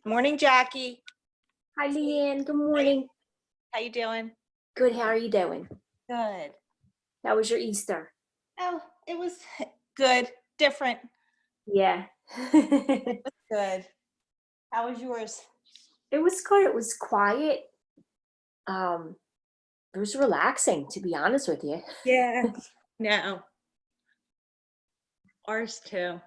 Morning, Jackie. Hi, Leanne. Good morning. How you doing? Good. How are you doing? Good. How was your Easter? Oh, it was good. Different. Yeah. It was good. How was yours? It was good. It was quiet. It was relaxing, to be honest with you. Yeah. No. Ours too.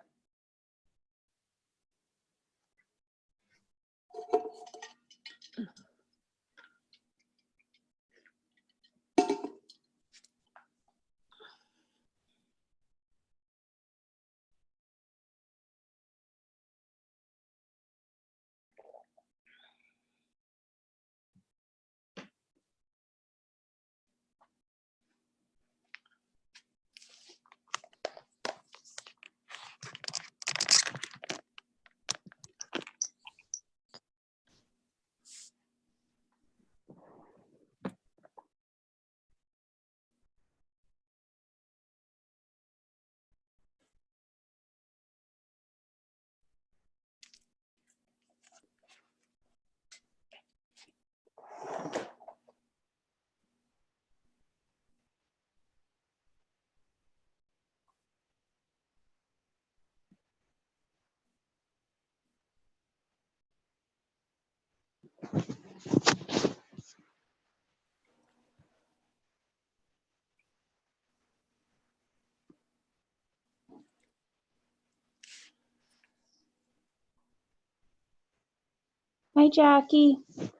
Hi, Jackie. Good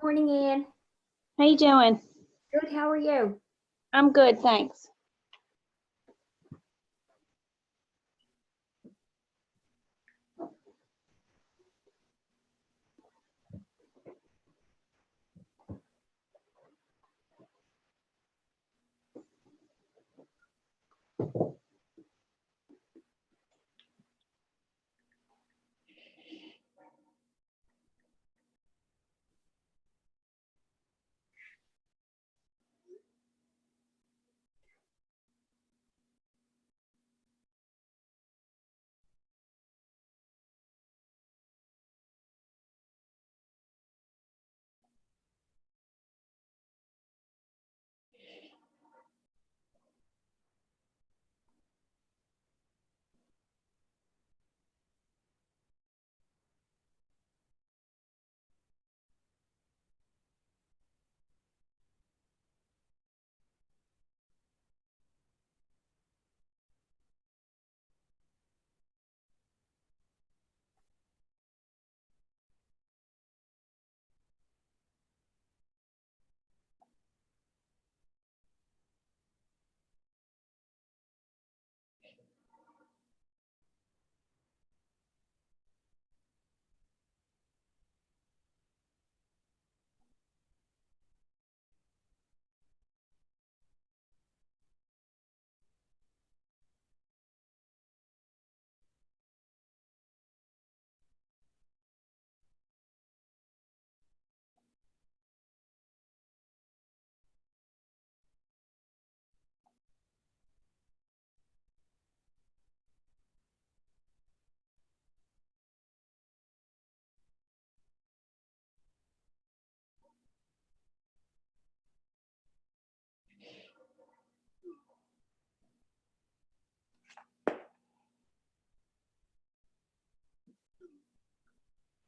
morning, Ann. How you doing? Good. How are you? I'm good, thanks.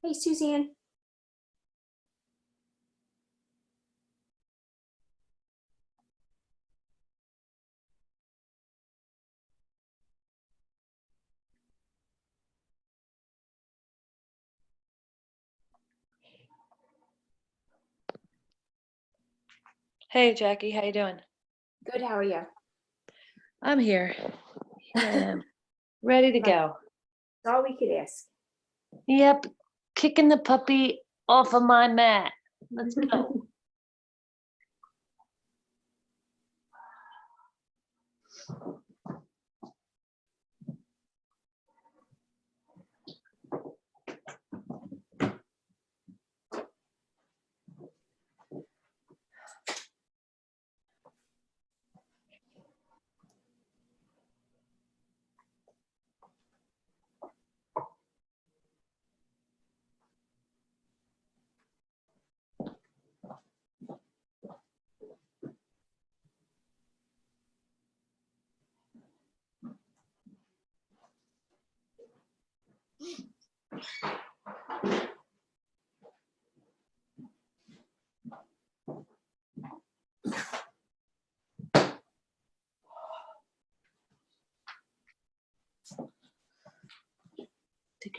Hey, Suzanne. Hey Jackie, how you doing? Good. How are you? I'm here. Here I am, ready to go. That's all we could ask. Yep, kicking the puppy off of my mat. Let's go.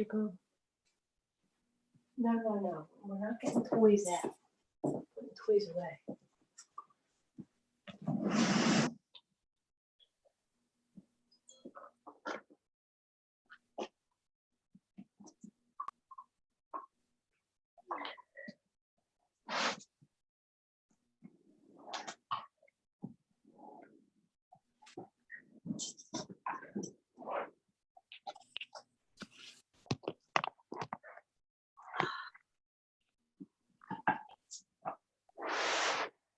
comfortable. No, no, no. We're not getting toys out. Putting toys away.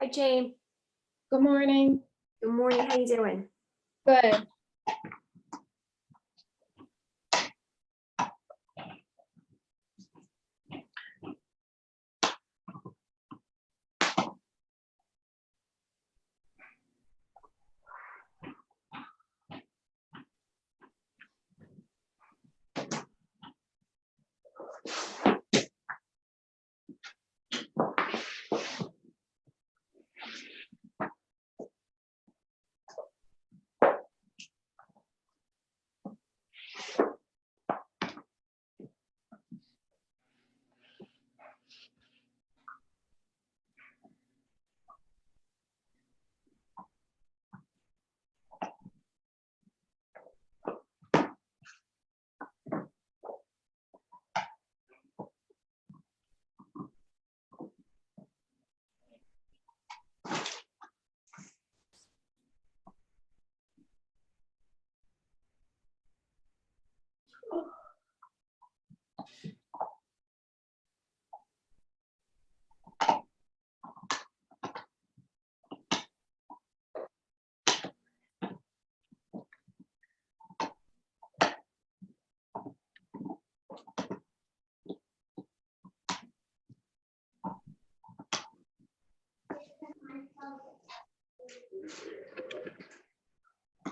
Hi, Jane. Good morning. Good morning. How you doing? Good.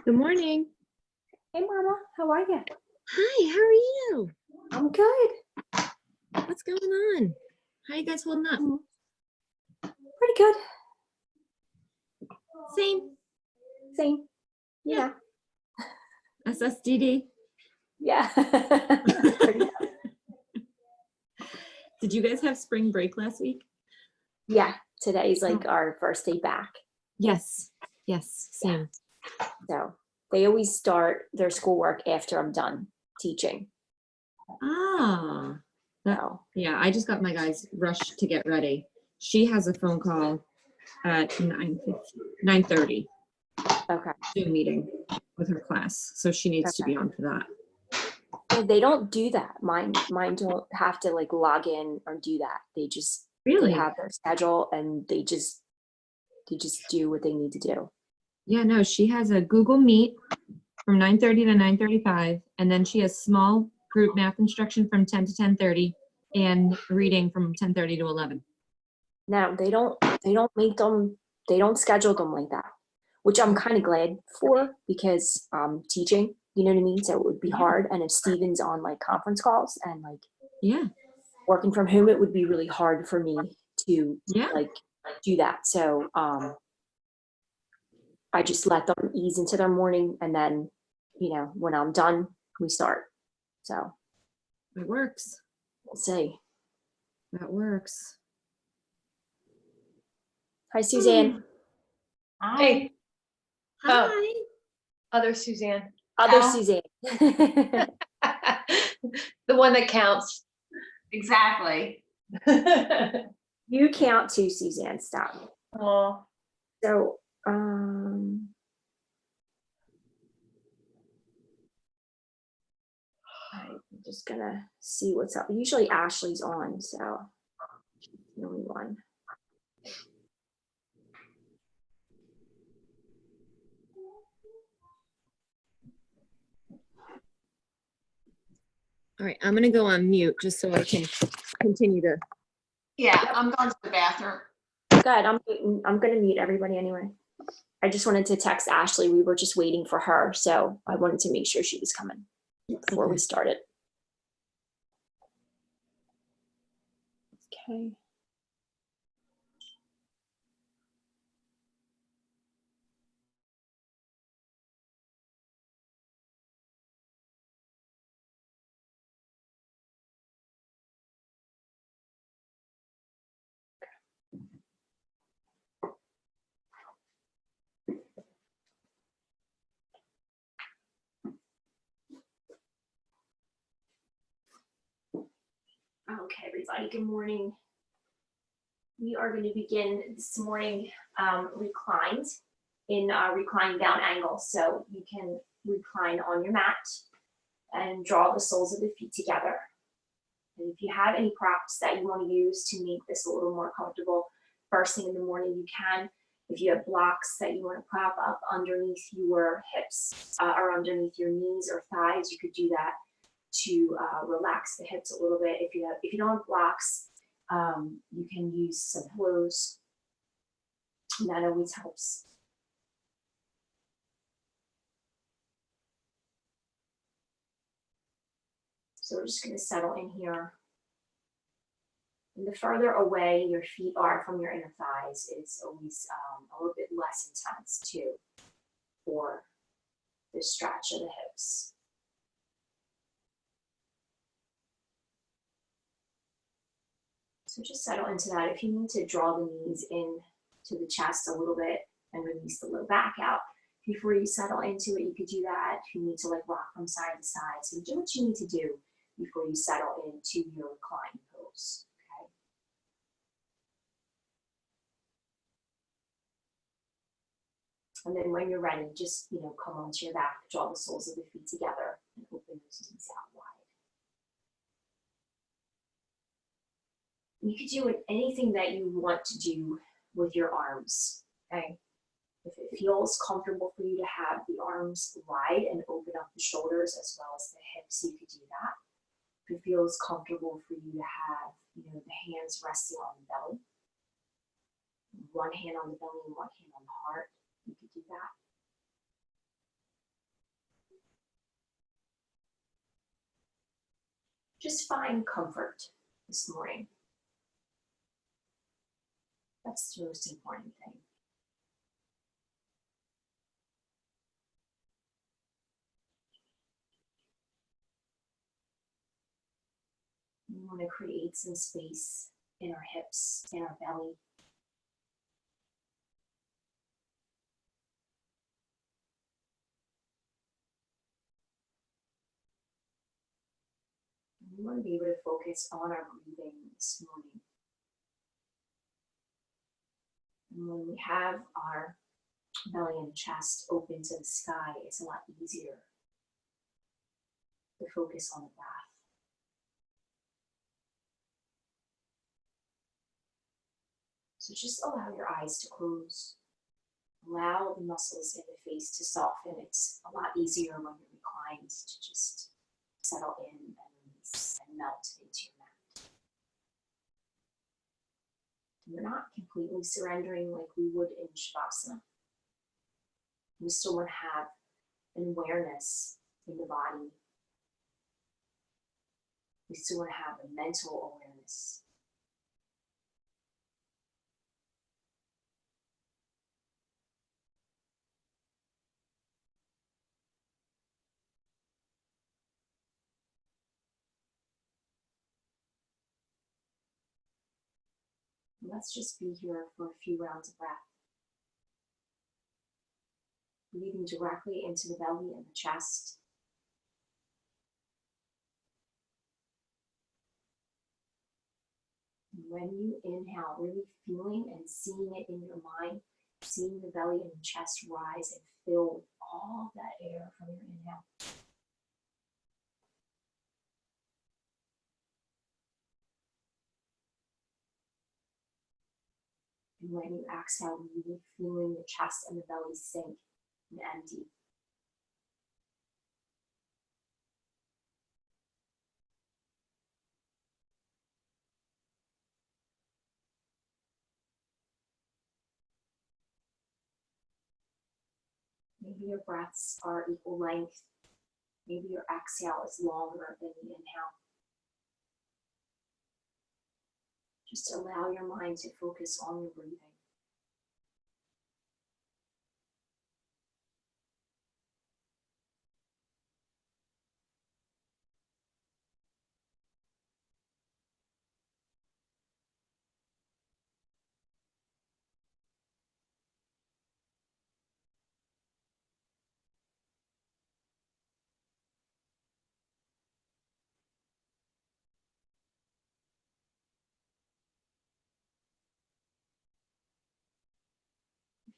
Good morning. Hey, Mama. How are you? Hi, how are you? I'm good. What's going on? How you guys holding up? Pretty good. Same. Same. Yeah. SSDD. Yeah. Pretty good. Did you guys have spring break last week? Yeah. Today's like our first day back. Yes. Yes, same. So they always start their schoolwork after I'm done teaching. Ah. So Yeah, I just got my guys rushed to get ready. She has a phone call at 9:30 okay. Zoom meeting with her class. So she needs to be on for that. Yeah, they don't do that. Mine don't have to like log in or do that. They Really? have their schedule and they just do what they need to do. Yeah, no, she has a Google Meet from 9:30 to 9:35, and then she has small group math instruction from 10 to 10:30, and reading from 10:30 to 11. Now they don't schedule them like that, which I'm kind of glad for because teaching, you know what I mean? So it would be hard. And if Steven's on like conference calls and like Yeah, working from home, it would be really hard for me to yeah, like do that. So I just let them ease into their morning and then, when I'm done, we start. So it works. we'll see. That works. Hi, Suzanne. Hey, Hi. Oh. Other Suzanne. Other Al? Suzanne. The one that counts. Exactly. You count too, Suzanne. Stop. Oh, So, I'm just gonna see what's up. Usually Ashley's on, so she's the only one. All right, I'm gonna go on mute just so I can continue to. Yeah, I'm going to the bathroom. Good. I'm gonna mute everybody anyway. I just wanted to text Ashley. We were just waiting for her, so I wanted to make sure she was coming before we Okay. started. Okay. Okay, everybody, good morning. We are going to begin this morning reclined in reclined down angle. So you can recline on your mat and draw the soles of the feet together. And if you have any props that you want to use to make this a little more comfortable first thing in the morning, you can. If you have blocks that you want to prop up underneath your hips or underneath your knees or thighs, you could do that to relax the hips a little bit. If you don't have blocks, you can use some pillows, and that always helps. So we're just going to settle in here. And the further away your feet are from your inner thighs, it's always a little bit less intense too for the stretch of the hips. So just settle into that. If you need to draw the knees in to the chest a little bit and release the low back out, before you settle into it, you could do that. If you need to like rock from side to side, so do what you need to do before you settle into your reclined pose. Okay. And then when you're ready, just come onto your back, draw the soles of the feet together, and open those knees out wide. You could do anything that you want to do with your arms, okay? If it feels comfortable for you to have the arms wide and open up the shoulders as well as the hips, you could do that. If it feels comfortable for you to have, the hands resting on the belly, one hand on the belly and one hand on the heart, you could do that. Just find comfort this morning. That's the most important thing. We want to create some space in our hips, in our belly. We want to be able to focus on our breathing this morning. And when we have our belly and chest open to the sky, it's a lot easier to focus on the breath. So just allow your eyes to close. Allow the muscles in the face to soften. It's a lot easier when you're reclined to just settle in and release and melt into your mat. We're not completely surrendering like we would in Shavasana. We still want to have an awareness in the body. We still want to have a mental awareness. Let's just be here for a few rounds of breath. Breathing directly into the belly and the chest. And when you inhale, really feeling and seeing it in your mind, seeing the belly and the chest rise and fill with all that air from your inhale. And when you exhale, really feeling the chest and the belly sink and empty. Maybe your breaths are equal length. Maybe your exhale is longer than the inhale. Just allow your mind to focus on your breathing.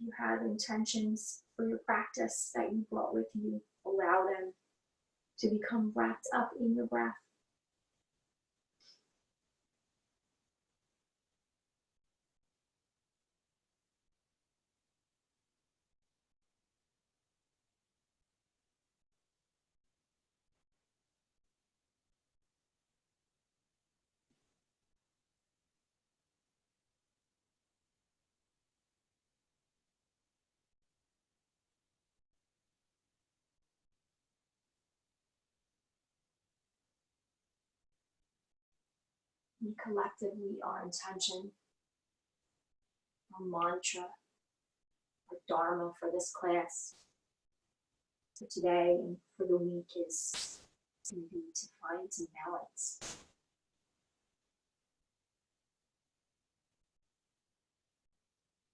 you have intentions for your practice that you brought with you, allow them to become wrapped up in your breath. We collectively, our intention, our mantra, our dharma for this class, for today and for the week is going to be to find some balance.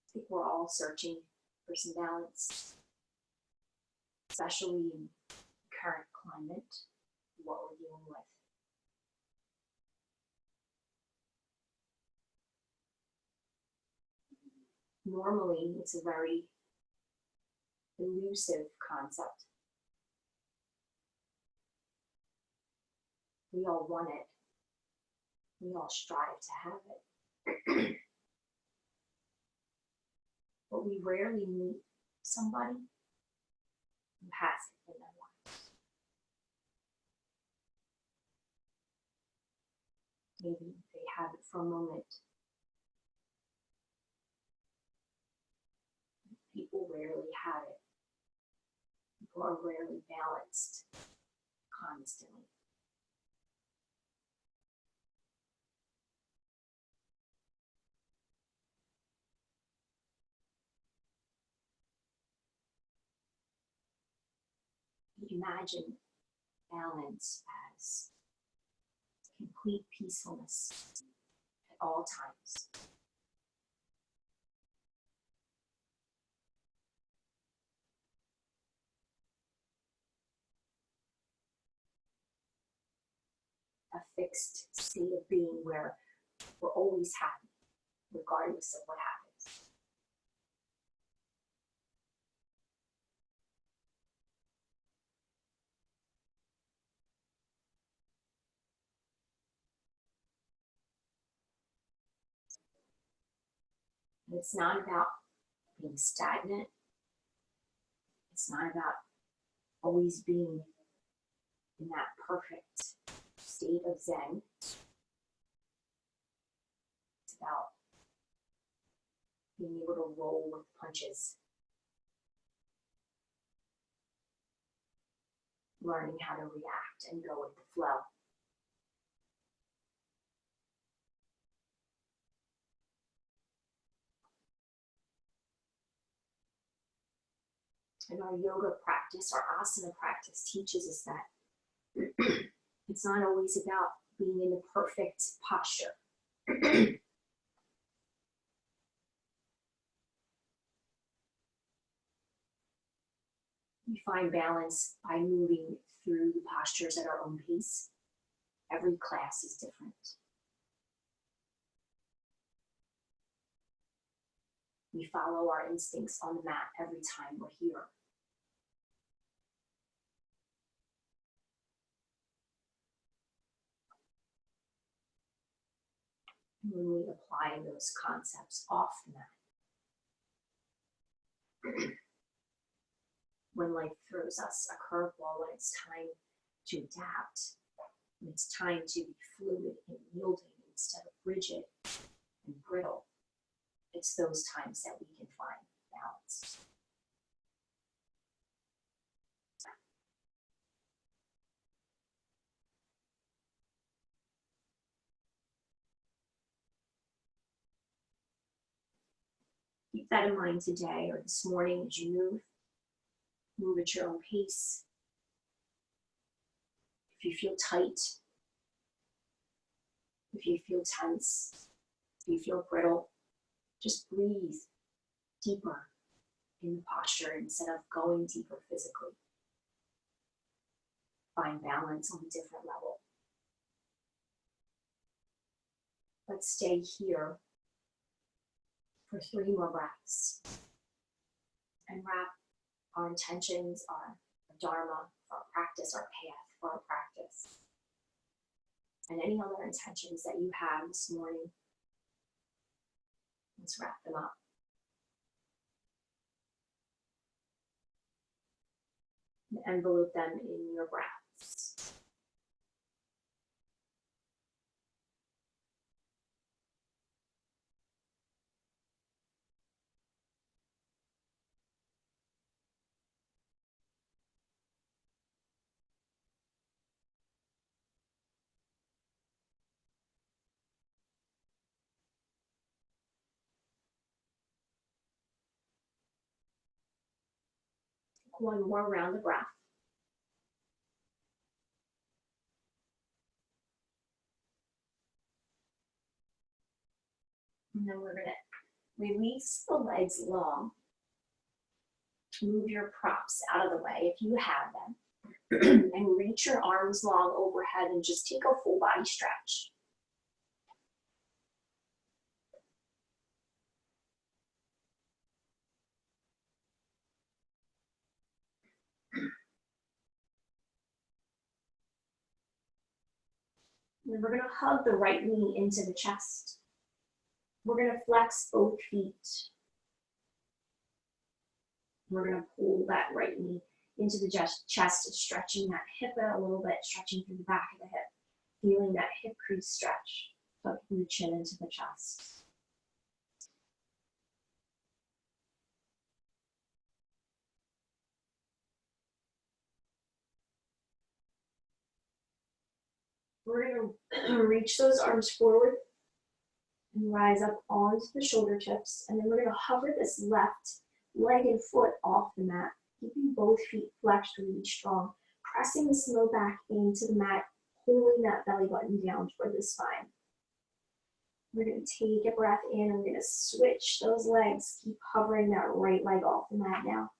I think we're all searching for some balance, especially in the current climate, what we're dealing with. Normally, it's a very elusive concept. We all want it. We all strive to have it. But we rarely meet somebody who has it in their lives. Maybe they have it for a moment. People rarely have it. People are rarely balanced constantly. Imagine balance as complete peacefulness at all times. A fixed state of being where we're always happy, regardless of what happens. And it's not about being stagnant. It's not about always being in that perfect state of Zen. It's about being able to roll with punches. Learning how to react and go with the flow. And our yoga practice, our asana practice teaches us that it's not always about being in the perfect posture. We find balance by moving through the postures at our own pace. Every class is different. We follow our instincts on the mat every time we're here. When we apply those concepts off the mat, when life throws us a curveball, when it's time to adapt, when it's time to be fluid and yielding instead of rigid and brittle, it's those times that we can find balance. Keep that in mind today or this morning as you move. Move at your own pace. If you feel tight, if you feel tense, if you feel brittle, just breathe deeper in the posture instead of going deeper physically. Find balance on a different level. Let's stay here for 3 more breaths. and wrap our intentions, our dharma, our practice, our path for our practice, and any other intentions that you have this morning. Let's wrap them up. And envelope them in your breaths. One more round of breath. And then we're going to release the legs long. Move your props out of the way if you have them. And reach your arms long overhead and just take a full body stretch. And then we're going to hug the right knee into the chest. We're going to flex both feet. We're going to pull that right knee into the chest, stretching that hip out a little bit, stretching through the back of the hip, feeling that hip crease stretch, tucking the chin into the chest. We're going to reach those arms forward and rise up onto the shoulder tips. And then we're going to hover this left leg and foot off the mat, keeping both feet flexed really strong, pressing this low back into the mat, pulling that belly button down toward the spine. We're going to take a breath in and we're going to switch those legs, keep hovering that right leg off the mat now.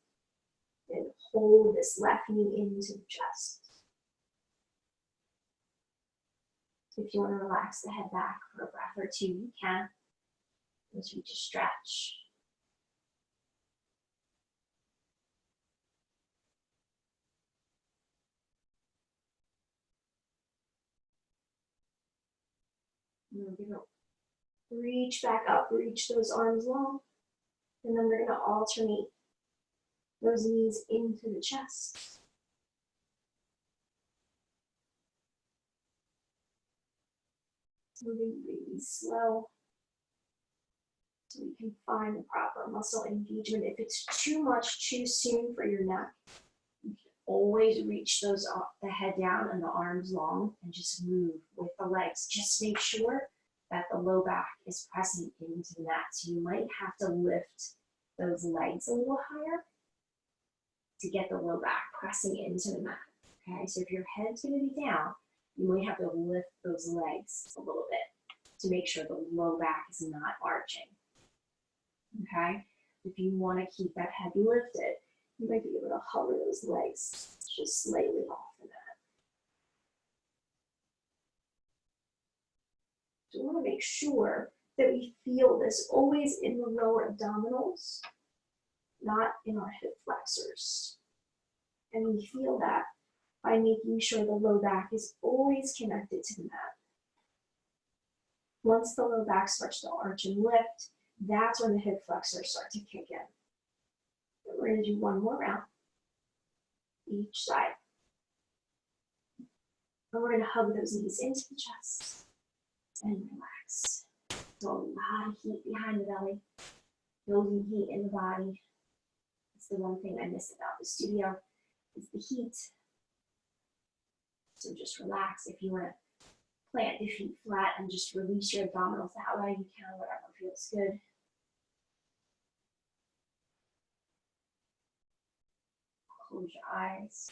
And hold this left knee into the chest. If you want to relax the head back for a breath or two, you can, as we just stretch. And then we're going to reach back up, reach those arms long, and then we're going to alternate those knees into the chest. Moving really slow so we can find the proper muscle engagement. If it's too much too soon for your neck, you can always reach the head down and the arms long and just move with the legs. Just make sure that the low back is pressing into the mat. So you might have to lift those legs a little higher to get the low back pressing into the mat. Okay, so if your head's going to be down, you might have to lift those legs a little bit to make sure the low back is not arching. Okay? If you want to keep that head lifted, you might be able to hover those legs just slightly off the mat. So we want to make sure that we feel this always in the lower abdominals, not in our hip flexors. And we feel that by making sure the low back is always connected to the mat. Once the low back starts to arch and lift, that's when the hip flexors start to kick in. We're going to do one more round, each side. And we're going to hug those knees into the chest and relax. So a lot of heat behind the belly, building heat in the body. It's the one thing I miss about the studio, is the heat. So just relax. If you want to plant your feet flat and just release your abdominals that way, you can, whatever feels good. Close your eyes.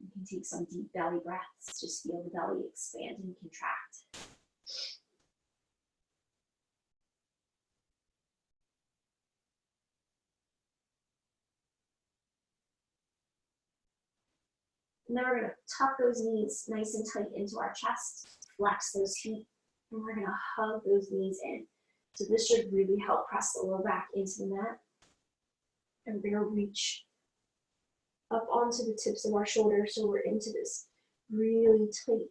You can take some deep belly breaths. Just feel the belly expand and contract. And then we're going to tuck those knees nice and tight into our chest, flex those feet, and we're going to hug those knees in. So this should really help press the low back into the mat And we're gonna reach up onto the tips of our shoulders, so we're into this really tight,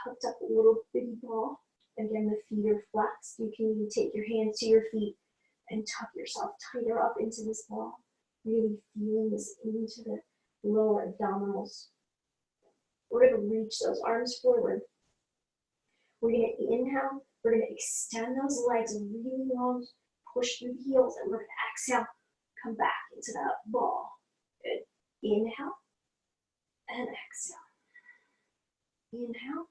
tucked up little bitty ball. Again, the feet are flexed. You can even take your hands to your feet and tuck yourself tighter up into this ball, really feeling this into the lower abdominals. We're gonna reach those arms forward. We're gonna inhale, we're gonna extend those legs really long, push through the heels, and we're gonna exhale, come back into that ball. Good. Inhale and exhale. Inhale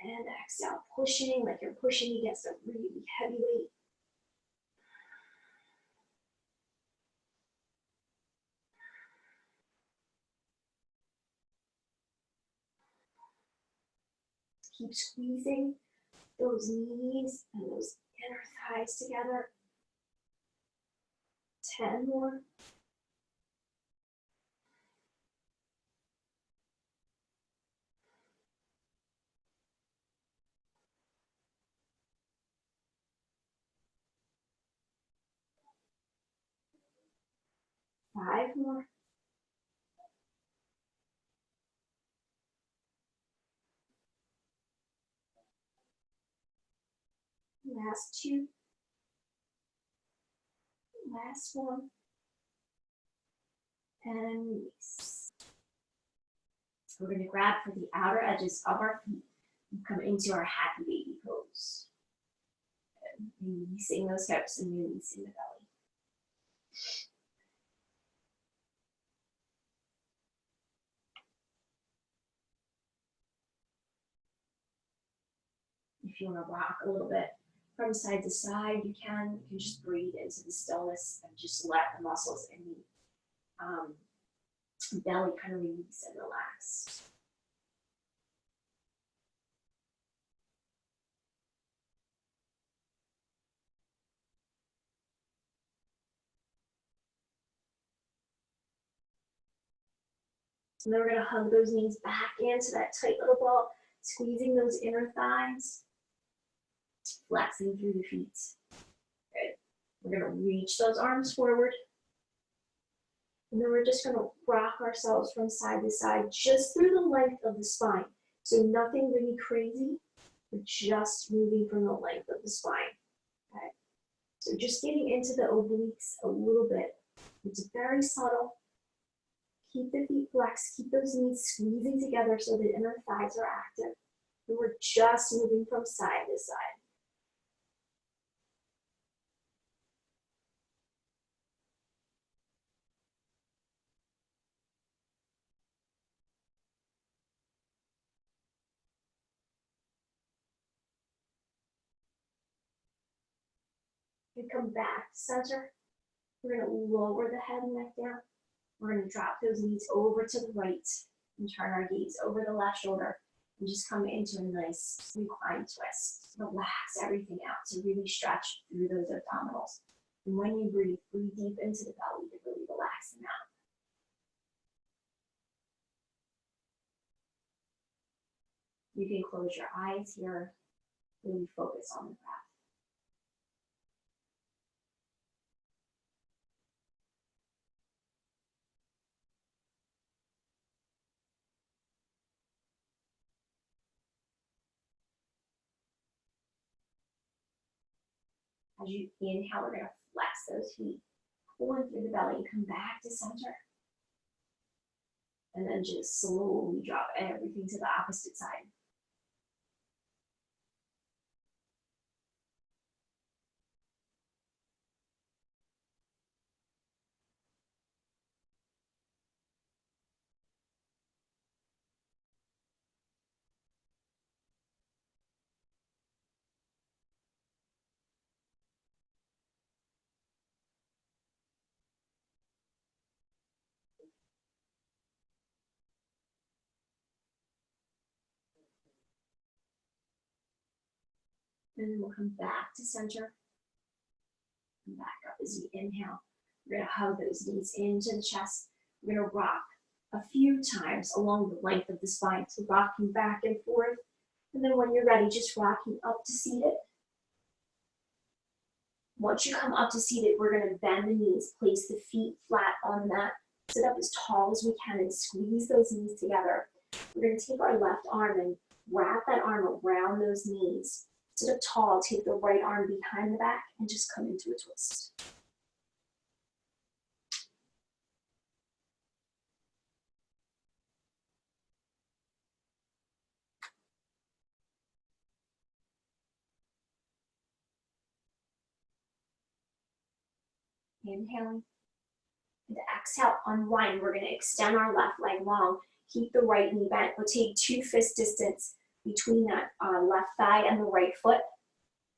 and exhale, pushing like you're pushing against a really heavy weight. Keep squeezing those knees and those inner thighs together. 10 more. Five more. Last two. Last one. And release. We're going to grab for the outer edges of our feet and come into our happy baby pose. And releasing those hips and releasing the belly. If you want to rock a little bit from side to side, you can just breathe into the stillness and just let the muscles in the belly kind of release and relax. And then we're going to hug those knees back into that tight little ball, squeezing those inner thighs, flexing through the feet. Good. We're going to reach those arms forward. And then we're just going to rock ourselves from side to side, just through the length of the spine. So nothing really crazy. We're just moving from the length of the spine. Okay. So just getting into the obliques a little bit. It's very subtle. Keep the feet flexed, keep those knees squeezing together so the inner thighs are active. And we're just moving from side to side. And come back to center. We're going to lower the head and neck down. We're going to drop those knees over to the right and turn our gaze over the left shoulder and just come into a nice reclined twist. Relax everything out to really stretch through those abdominals. And when you breathe, breathe deep into the belly to really relax them out. You can close your eyes here, really focus on the breath. As you inhale, we're going to flex those feet, pulling through the belly, and come back to center. And then just slowly drop everything to the opposite side. And then we'll come back to center. And back up as we inhale. We're going to hug those knees into the chest. We're going to rock a few times along the length of the spine. So rocking back and forth. And then when you're ready, just rocking up to seated. Once you come up to seated, we're gonna bend the knees, place the feet flat on the mat, sit up as tall as we can and squeeze those knees together. We're gonna take our left arm and wrap that arm around those knees. Sit up tall, take the right arm behind the back and just come into a twist. Inhaling. And exhale, unwind. We're going to extend our left leg long. Keep the right knee bent. We'll take 2 fist distance between that left thigh and the right foot.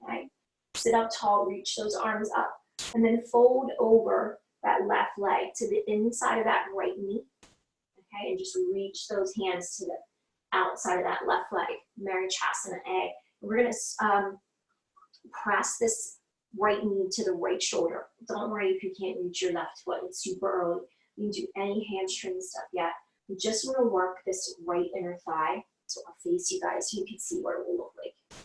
Okay. Sit up tall, reach those arms up. And then fold over that left leg to the inside of that right knee. Okay, and just reach those hands to the outside of that left leg. Marichasana A. We're going to press this right knee to the right shoulder. Don't worry if you can't reach your left foot. It's super early. You can do any hamstring stuff yet. We just want to work this right inner thigh. So I'll face you guys so you can see what it will look like.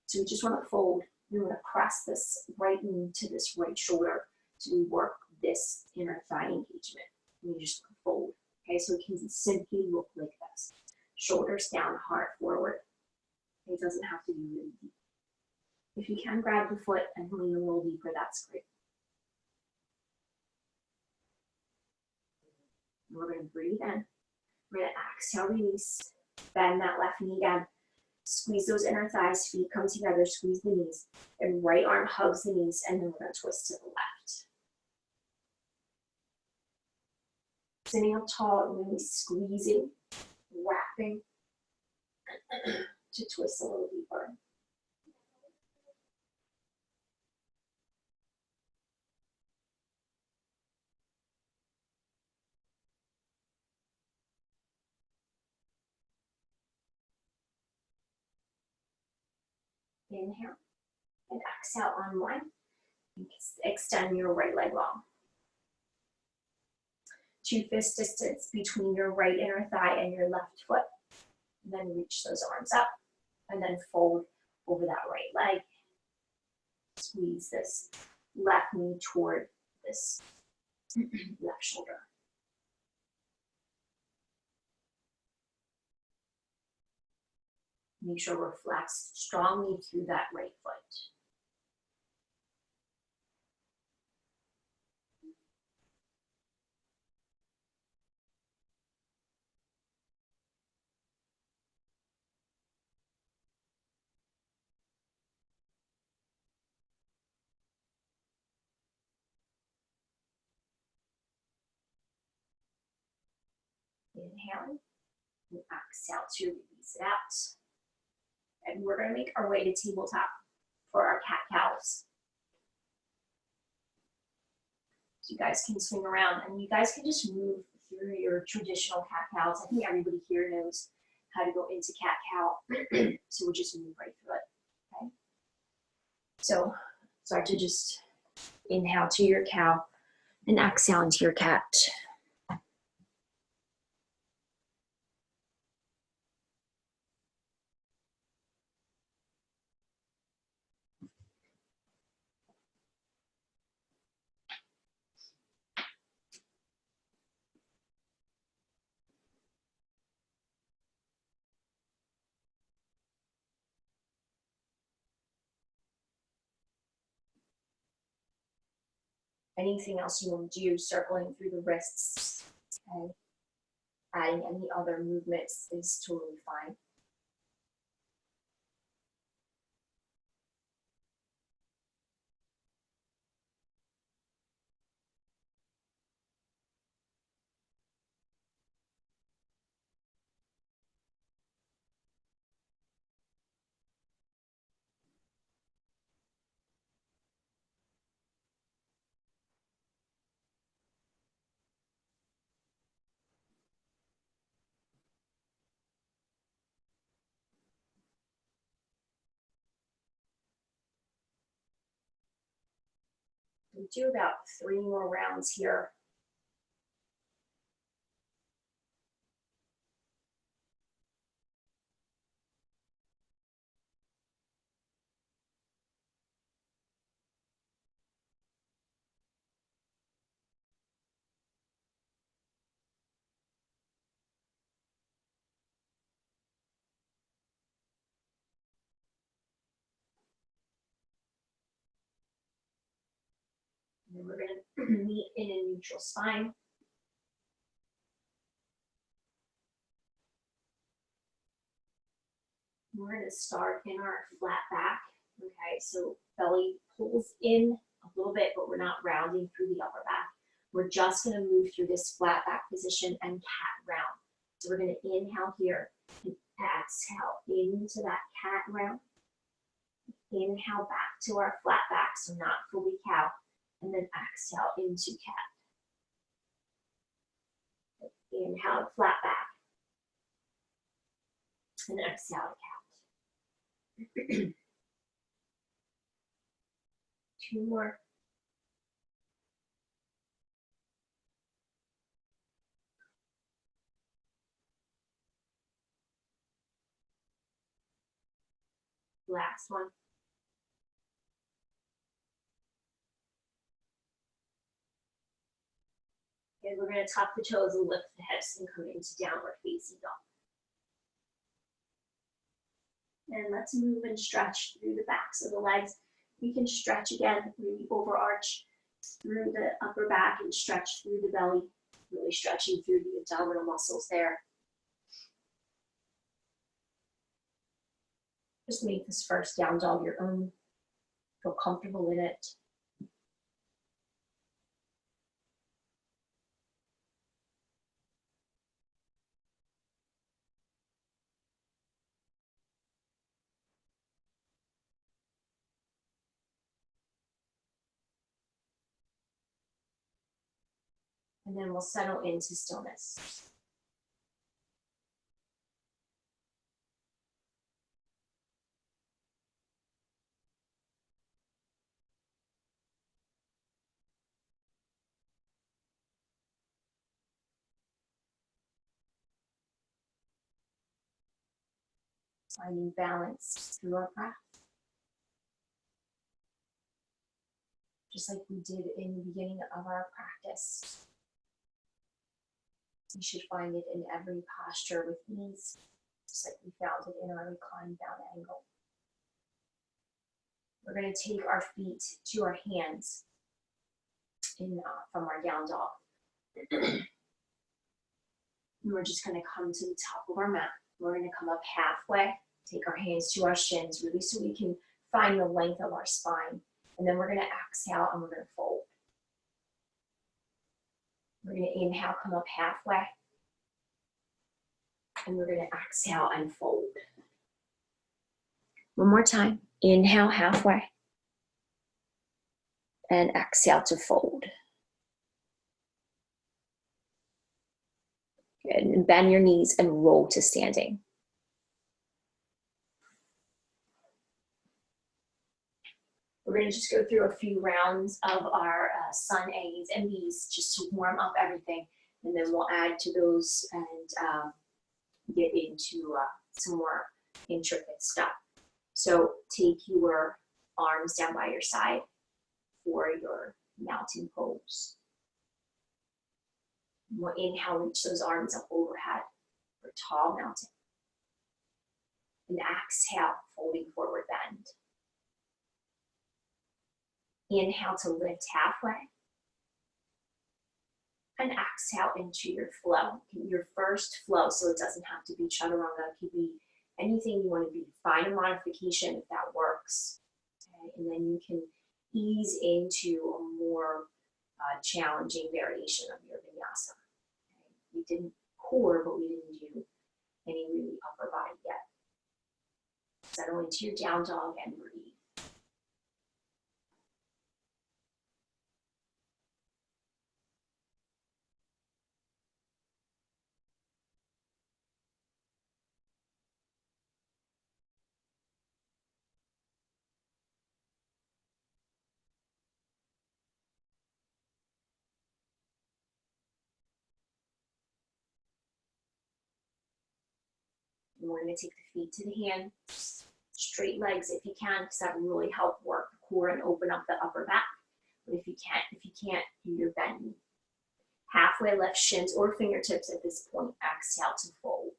So we just want to fold. We want to press this right knee to this right shoulder. So we work this inner thigh engagement. And you just fold. Okay, so it can simply look like this. Shoulders down, heart forward. It doesn't have to be really deep. If you can grab the foot and lean a little deeper, that's great. We're going to breathe in. We're going to exhale, release. Bend that left knee again. Squeeze those inner thighs, feet come together, squeeze the knees. And right arm hugs the knees, and then we're going to twist to the left. Sitting up tall, and really squeezing, wrapping to twist a little deeper. Inhale and exhale, unwind. Extend your right leg long. 2 fist distance between your right inner thigh and your left foot. And then reach those arms up and then fold over that right leg. Squeeze this left knee toward this left shoulder. Make sure we're flexed strongly through that right foot. Inhaling and exhale to release it out. And we're going to make our way to tabletop for our cat-cows. So you guys can swing around and you guys can just move through your traditional cat-cows. I think everybody here knows how to go into cat-cow. So we'll just move right through it. Okay. So start to just inhale to your cow and exhale into your cat. Anything else you want to do, circling through the wrists, okay? Adding any other movements is totally fine. We'll do about 3 more rounds here. And we're gonna meet in a neutral spine. We're gonna start in our flat back, okay? So belly pulls in a little bit, but we're not rounding through the upper back. We're just gonna move through this flat back position and cat round. So we're gonna inhale here and exhale into that cat round. Inhale back to our flat back, so not fully cow, and then exhale into cat. Inhale, flat back, and exhale to cat. Two more. Last one. And we're going to tuck the toes and lift the hips and come into downward facing dog. And let's move and stretch through the backs of the legs. We can stretch again, really overarch through the upper back and stretch through the belly, really stretching through the abdominal muscles there. Just make this first down dog your own. Feel comfortable in it. And then we'll settle into stillness. Finding balance through our breath. Just like we did in the beginning of our practice. We should find it in every posture with ease, just like we found it in our reclined down angle. We're going to take our feet to our hands from our down dog. And we're just going to come to the top of our mat. We're going to come up halfway, take our hands to our shins, really so we can find the length of our spine. And then we're going to exhale and we're going to fold. We're going to inhale, come up halfway. And we're going to exhale and fold. One more time. Inhale halfway. And exhale to fold. Good. And bend your knees and roll to standing. We're going to just go through a few rounds of our sun A's and B's just to warm up everything. And then we'll add to those and get into some more intricate stuff. So take your arms down by your side for your mountain pose. And we'll inhale, reach those arms up overhead for tall mountain. And exhale, folding forward bend. Inhale to lift halfway. And exhale into your flow, your first flow, so it doesn't have to be chaturanga. It could be anything you want to be. Find a modification if that works. Okay? And then you can ease into a more challenging variation of your vinyasa. Okay? We did core, but we didn't do any really upper body yet. Settle into your down dog and breathe. And we're going to take the feet to the hands, straight legs if you can, because that will really help work the core and open up the upper back. But if you can't, do your bend knee. Halfway lift shins or fingertips at this point. Exhale to fold.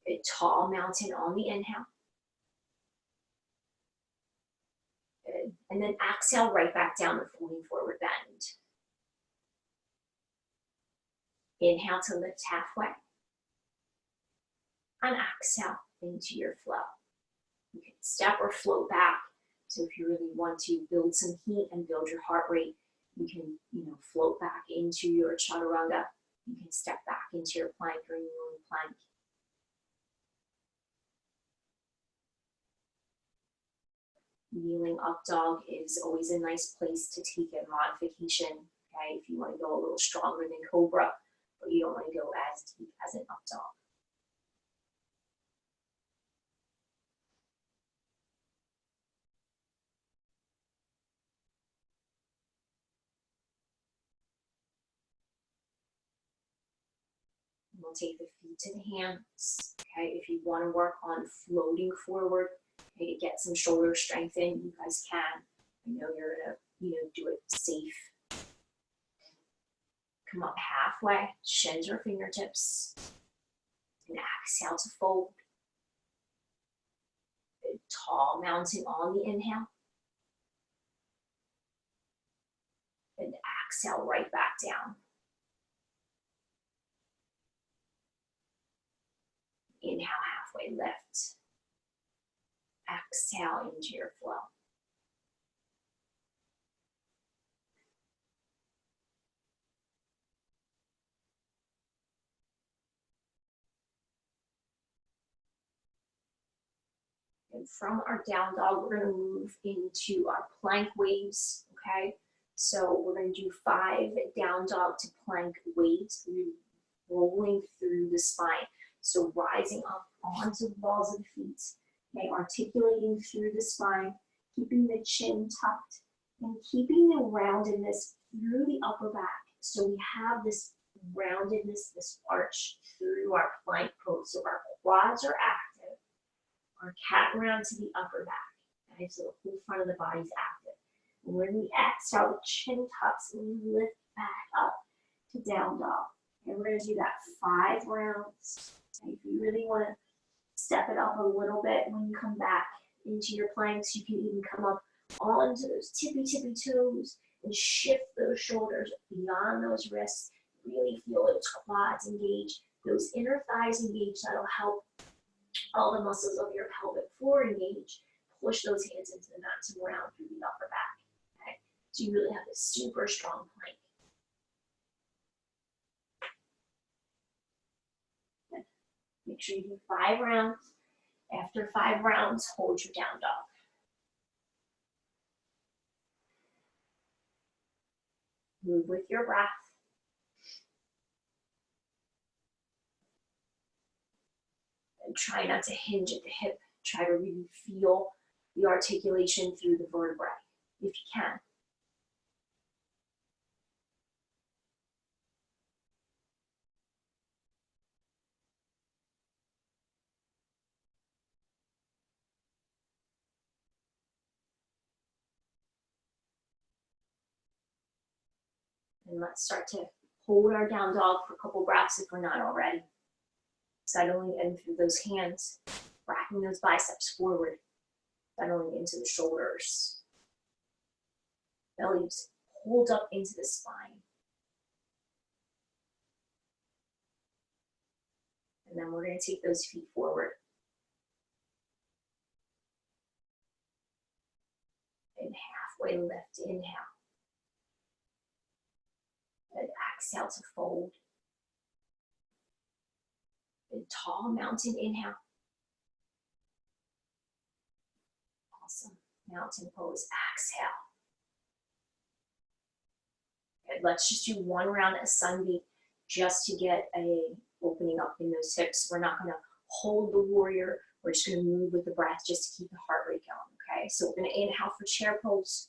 A tall mountain on the inhale. Good. And then exhale right back down to folding forward bend. Inhale to lift halfway. And exhale into your flow. You can step or float back. So if you really want to build some heat and build your heart rate, you can, float back into your chaturanga. You can step back into your plank or kneeling plank. Kneeling up dog is always a nice place to take a modification, okay? If you want to go a little stronger than cobra, but you don't want to go as deep as an up dog. We'll take the feet to the hands, okay? If you want to work on floating forward, okay, to get some shoulder strength in, you guys can. I know you're gonna, do it safe. Come up halfway, shins or fingertips, and exhale to fold. A tall mountain on the inhale, and exhale right back down. Inhale, halfway lift. Exhale into your flow. And from our down dog, we're going to move into our plank waves, okay? So we're going to do 5 down dog to plank waves, rolling through the spine. So rising up onto the balls of the feet, okay, articulating through the spine, keeping the chin tucked, and keeping the roundedness through the upper back. So we have this roundedness, this arch through our plank pose. So our quads are active, our cat round to the upper back. Okay, so the whole front of the body is active. And when we exhale, the chin tucks and we lift back up to down dog. And we're going to do that 5 rounds. And if you really want to step it up a little bit when you come back into your planks, you can even come up onto those tippy toes and shift those shoulders beyond those wrists. Really feel those quads engage, those inner thighs engage. That'll help all the muscles of your pelvic floor engage. Push those hands into the mat and round through the upper back. Okay, so you really have a super strong plank. Make sure you do 5 rounds. After 5 rounds, hold your down dog. Move with your breath. And try not to hinge at the hip. Try to really feel the articulation through the vertebrae, if you can. And let's start to hold our down dog for a couple breaths if we're not already. Settling in through those hands, racking those biceps forward, settling into the shoulders. Bellies hold up into the spine. And then we're going to take those feet forward. And halfway lift, inhale. And exhale to fold. And tall mountain inhale. Awesome. Mountain pose, exhale. Good. Let's just do 1 round at Sunbeam just to get a opening up in those hips. We're not going to hold the warrior. We're just going to move with the breath just to keep the heart rate going, okay? So we're going to inhale for chair pose.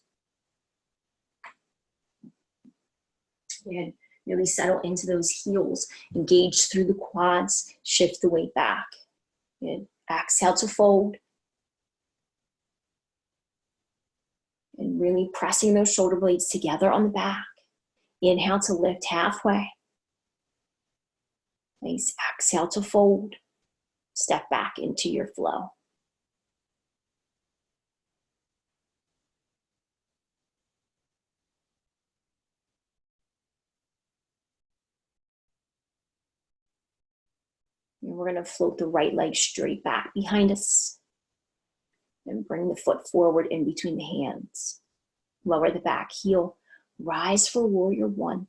And really settle into those heels. Engage through the quads. Shift the weight back. Good. Exhale to fold. And really pressing those shoulder blades together on the back. Inhale to lift halfway. Nice. Exhale to fold. Step back into your flow. we're going to float the right leg straight back behind us. And bring the foot forward in between the hands. Lower the back heel. Rise for warrior one.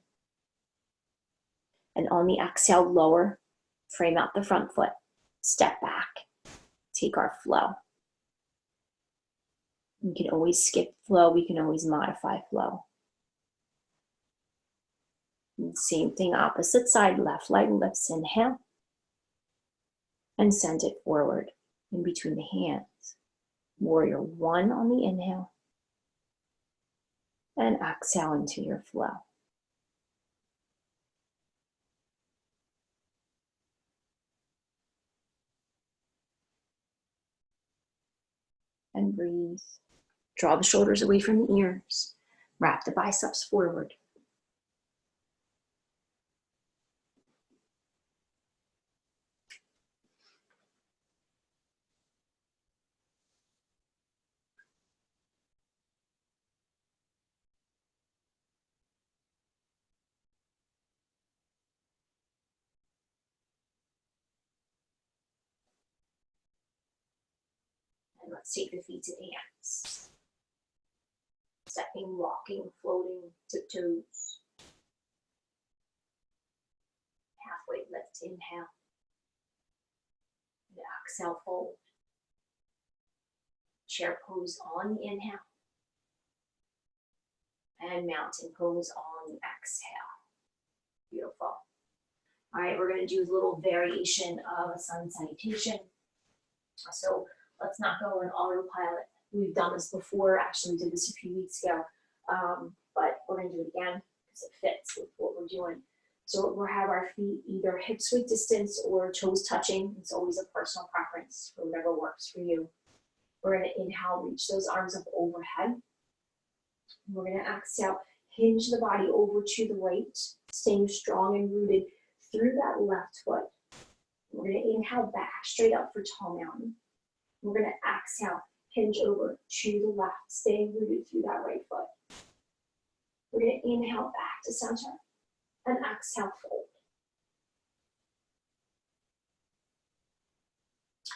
And on the exhale, lower. Frame out the front foot. Step back. Take our flow. We can always skip flow. We can always modify flow. And same thing, opposite side. Left leg lifts. Inhale. And send it forward in between the hands. Warrior one on the inhale. And exhale into your flow. And breathe. Draw the shoulders away from the ears. Wrap the biceps forward. And let's take the feet to the hands. Stepping, walking, floating, tiptoes. Halfway lift, inhale. And exhale, fold. Chair pose on the inhale. And mountain pose on the exhale. Beautiful. All right, we're going to do a little variation of a sun salutation. So let's not go in autopilot. We've done this before, actually did this a few weeks ago, but we're going to do it again because it fits with what we're doing. So we'll have our feet either hips width distance or toes touching. It's always a personal preference for whatever works for you. We're going to inhale, reach those arms up overhead. We're going to exhale, hinge the body over to the right, staying strong and rooted through that left foot. We're going to inhale back straight up for tall mountain. We're going to exhale, hinge over to the left, staying rooted through that right foot. We're going to inhale back to center and exhale, fold.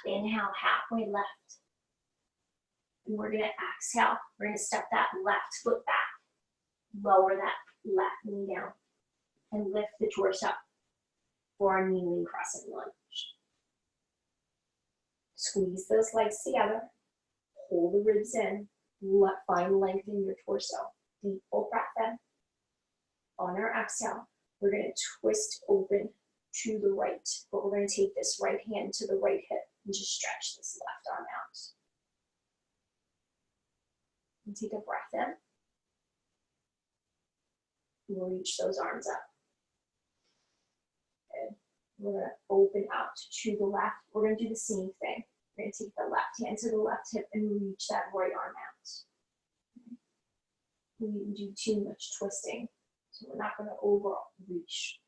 Inhale, halfway left. And we're going to exhale. We're going to step that left foot back. Lower that left knee down and lift the torso for our kneeling crescent lunge. Squeeze those legs together. Hold the ribs in. Find length in your torso. Deep full breath in. On our exhale, we're going to twist open to the right, but we're going to take this right hand to the right hip and just stretch this left arm out. And take a breath in. We'll reach those arms up. Good. We're going to open out to the left. We're going to do the same thing. We're going to take the left hand to the left hip and reach that right arm out. We didn't do too much twisting, so we're not going to overreach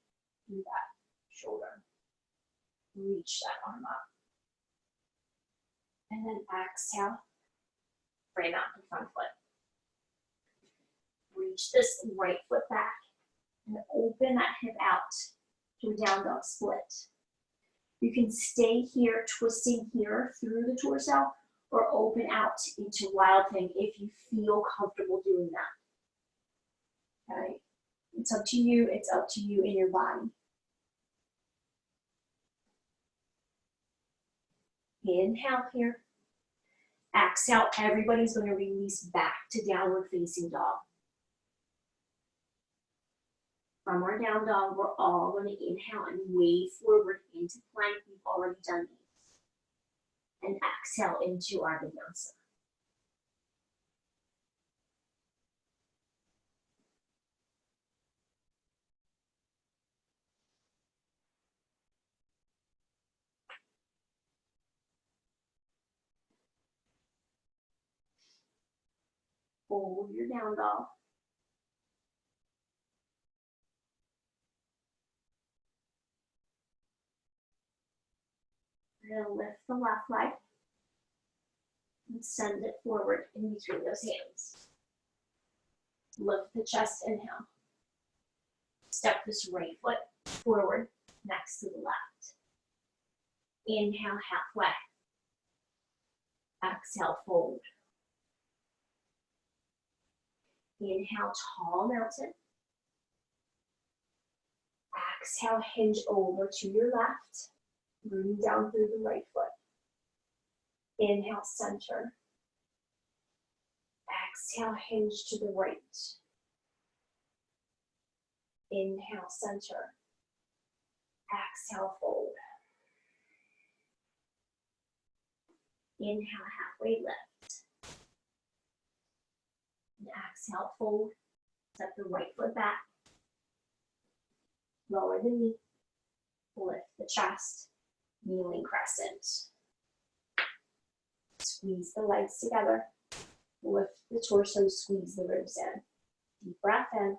through that shoulder. Reach that arm up. And then exhale, frame out the front foot. Reach this right foot back and open that hip out to a down dog split. You can stay here, twisting here through the torso, or open out into wild thing if you feel comfortable doing that. Okay? It's up to you. It's up to you in your body. Inhale here. Exhale, everybody's going to release back to downward facing dog. From our down dog, we're all going to inhale and wave forward into plank. We've already done these. And exhale into our vinyasa. Hold your down dog. We're going to lift the left leg and send it forward in between those hands. Lift the chest, inhale. Step this right foot forward next to the left. Inhale, halfway. Exhale, fold. Inhale, tall mountain. Exhale, hinge over to your left. Rooting down through the right foot. Inhale, center. Exhale, hinge to the right. Inhale, center. Exhale, fold. Inhale, halfway lift. And exhale, fold. Step the right foot back. Lower the knee. Lift the chest. Kneeling crescent. Squeeze the legs together. Lift the torso, squeeze the ribs in. Deep breath in.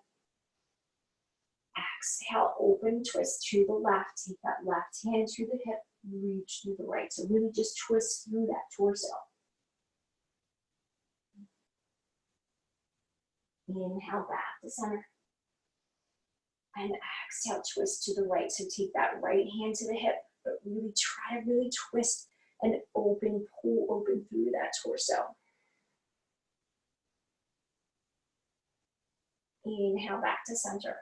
Exhale, open, twist to the left. Take that left hand to the hip, reach through the right. So really just twist through that torso. Inhale back to center. And exhale, twist to the right. So take that right hand to the hip, but really try to really twist and open, pull open through that torso. Inhale back to center.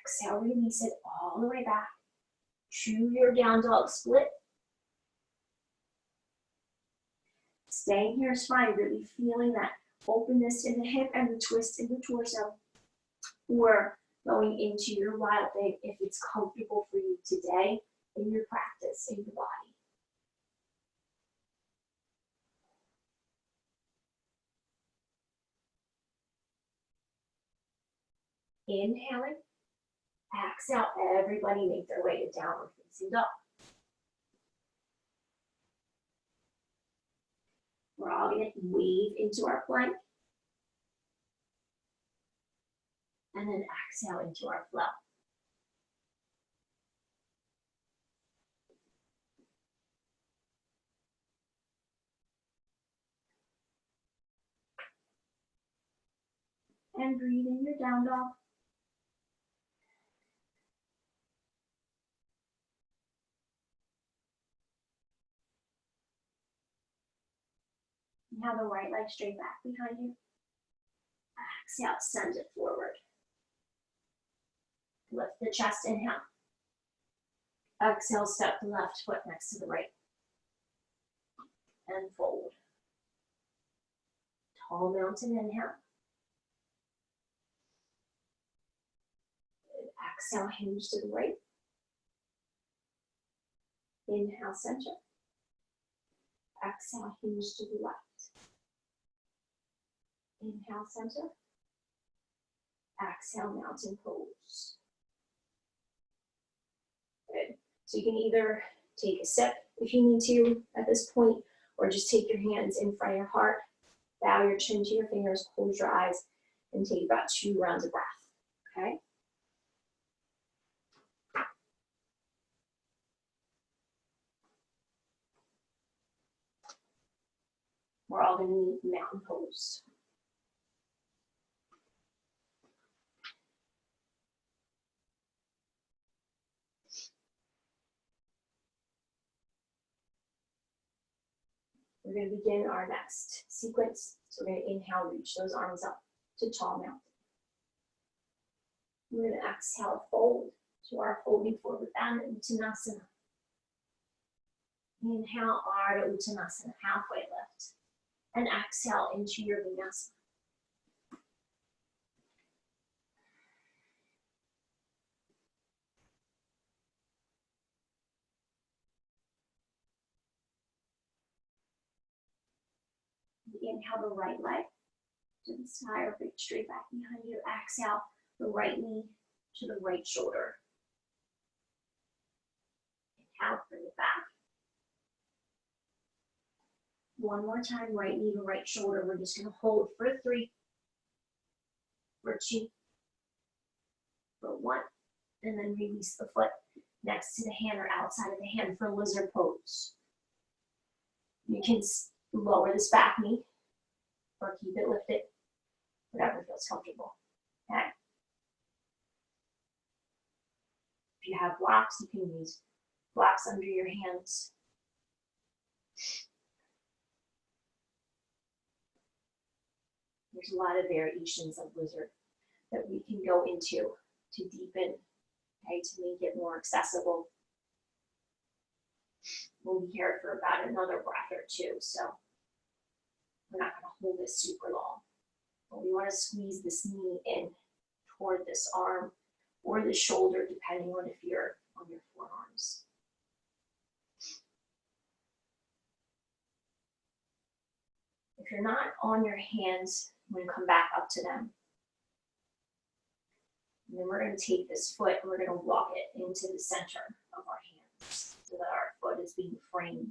Exhale, release it all the way back to your down dog split. Staying here is fine, really feeling that openness in the hip and the twist in the torso. Or going into your wild thing if it's comfortable for you today in your practice, in your body. Inhaling. Exhale, everybody make their way to downward facing dog. We're all going to wave into our plank. And then exhale into our flow. And breathe in your down dog. And have the right leg straight back behind you. Exhale, send it forward. Lift the chest, inhale. Exhale, step the left foot next to the right. And fold. Tall mountain, inhale. Exhale, hinge to the right. Inhale, center. Exhale, hinge to the left. Inhale, center. Exhale, mountain pose. Good. So you can either take a sip if you need to at this point, or just take your hands in front of your heart, bow your chin to your fingers, close your eyes, and take about 2 rounds of breath, okay? We're all gonna need mountain pose. We're going to begin our next sequence. So we're going to inhale, reach those arms up to tall mountain. We're going to exhale, fold to our folding forward bend, Uttanasana. Inhale, Ardha Uttanasana, halfway lift. And exhale into your Vinyasa. Inhale the right leg to the sky or reach straight back behind you. Exhale the right knee to the right shoulder. Inhale, bring it back. One more time, right knee to right shoulder. We're just going to hold for 3, for 2, for 1, and then release the foot next to the hand or outside of the hand for lizard pose. You can lower this back knee or keep it lifted, whatever feels comfortable. Okay? you have blocks, you can use blocks under your hands. There's a lot of variations of lizard that we can go into to deepen, okay, to make it more accessible. We'll be here for about another breath or two, so we're not going to hold this super long. But we want to squeeze this knee in toward this arm or the shoulder, depending on if you're on your forearms. If you're not on your hands, I'm going to come back up to them. And then we're going to take this foot and we're going to walk it into the center of our hands so that our foot is being framed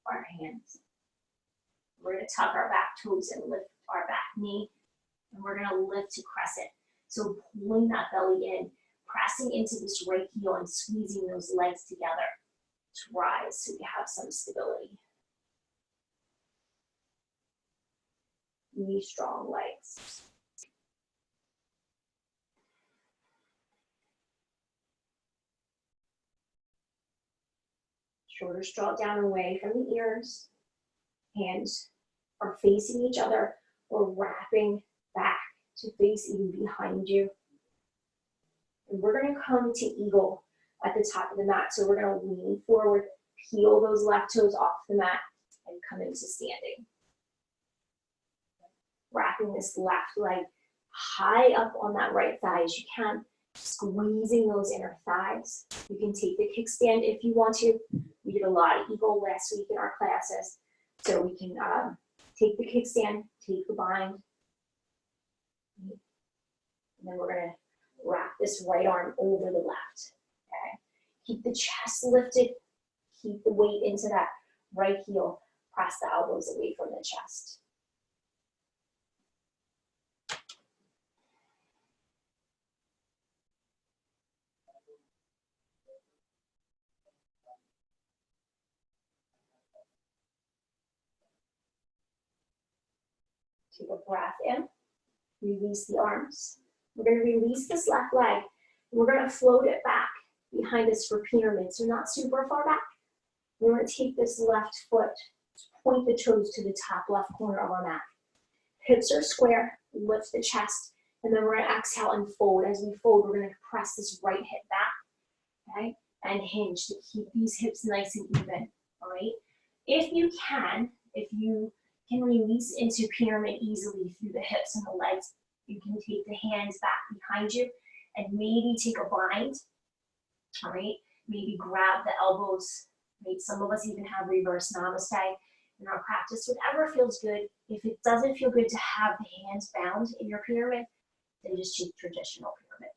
by our hands. We're going to tuck our back toes and lift our back knee, and we're going to lift to crescent. So pulling that belly in, pressing into this right heel and squeezing those legs together to rise so we have some stability. Knee strong legs. Shoulders draw down away from the ears. Hands are facing each other or wrapping back to face even behind you. And we're going to come to eagle at the top of the mat. So we're going to lean forward, peel those left toes off the mat, and come into standing. Wrapping this left leg high up on that right thigh as you can, squeezing those inner thighs. You can take the kickstand if you want to. We did a lot of eagle last week in our classes. So we can take the kickstand, take the bind. And then we're going to wrap this right arm over the left. Okay? Keep the chest lifted. Keep the weight into that right heel. Press the elbows away from the chest. Take a breath in, release the arms. We're going to release this left leg, and we're going to float it back behind us for pyramid, so not super far back. We're going to take this left foot, point the toes to the top left corner of our mat. Hips are square, lift the chest, and then we're going to exhale and fold. As we fold, we're going to press this right hip back, okay, and hinge to keep these hips nice and even, all right? If you can release into pyramid easily through the hips and the legs, you can take the hands back behind you and maybe take a bind, all right? Maybe grab the elbows, right? Some of us even have reverse namaste in our practice, whatever feels good. If it doesn't feel good to have the hands bound in your pyramid, then just take traditional pyramid.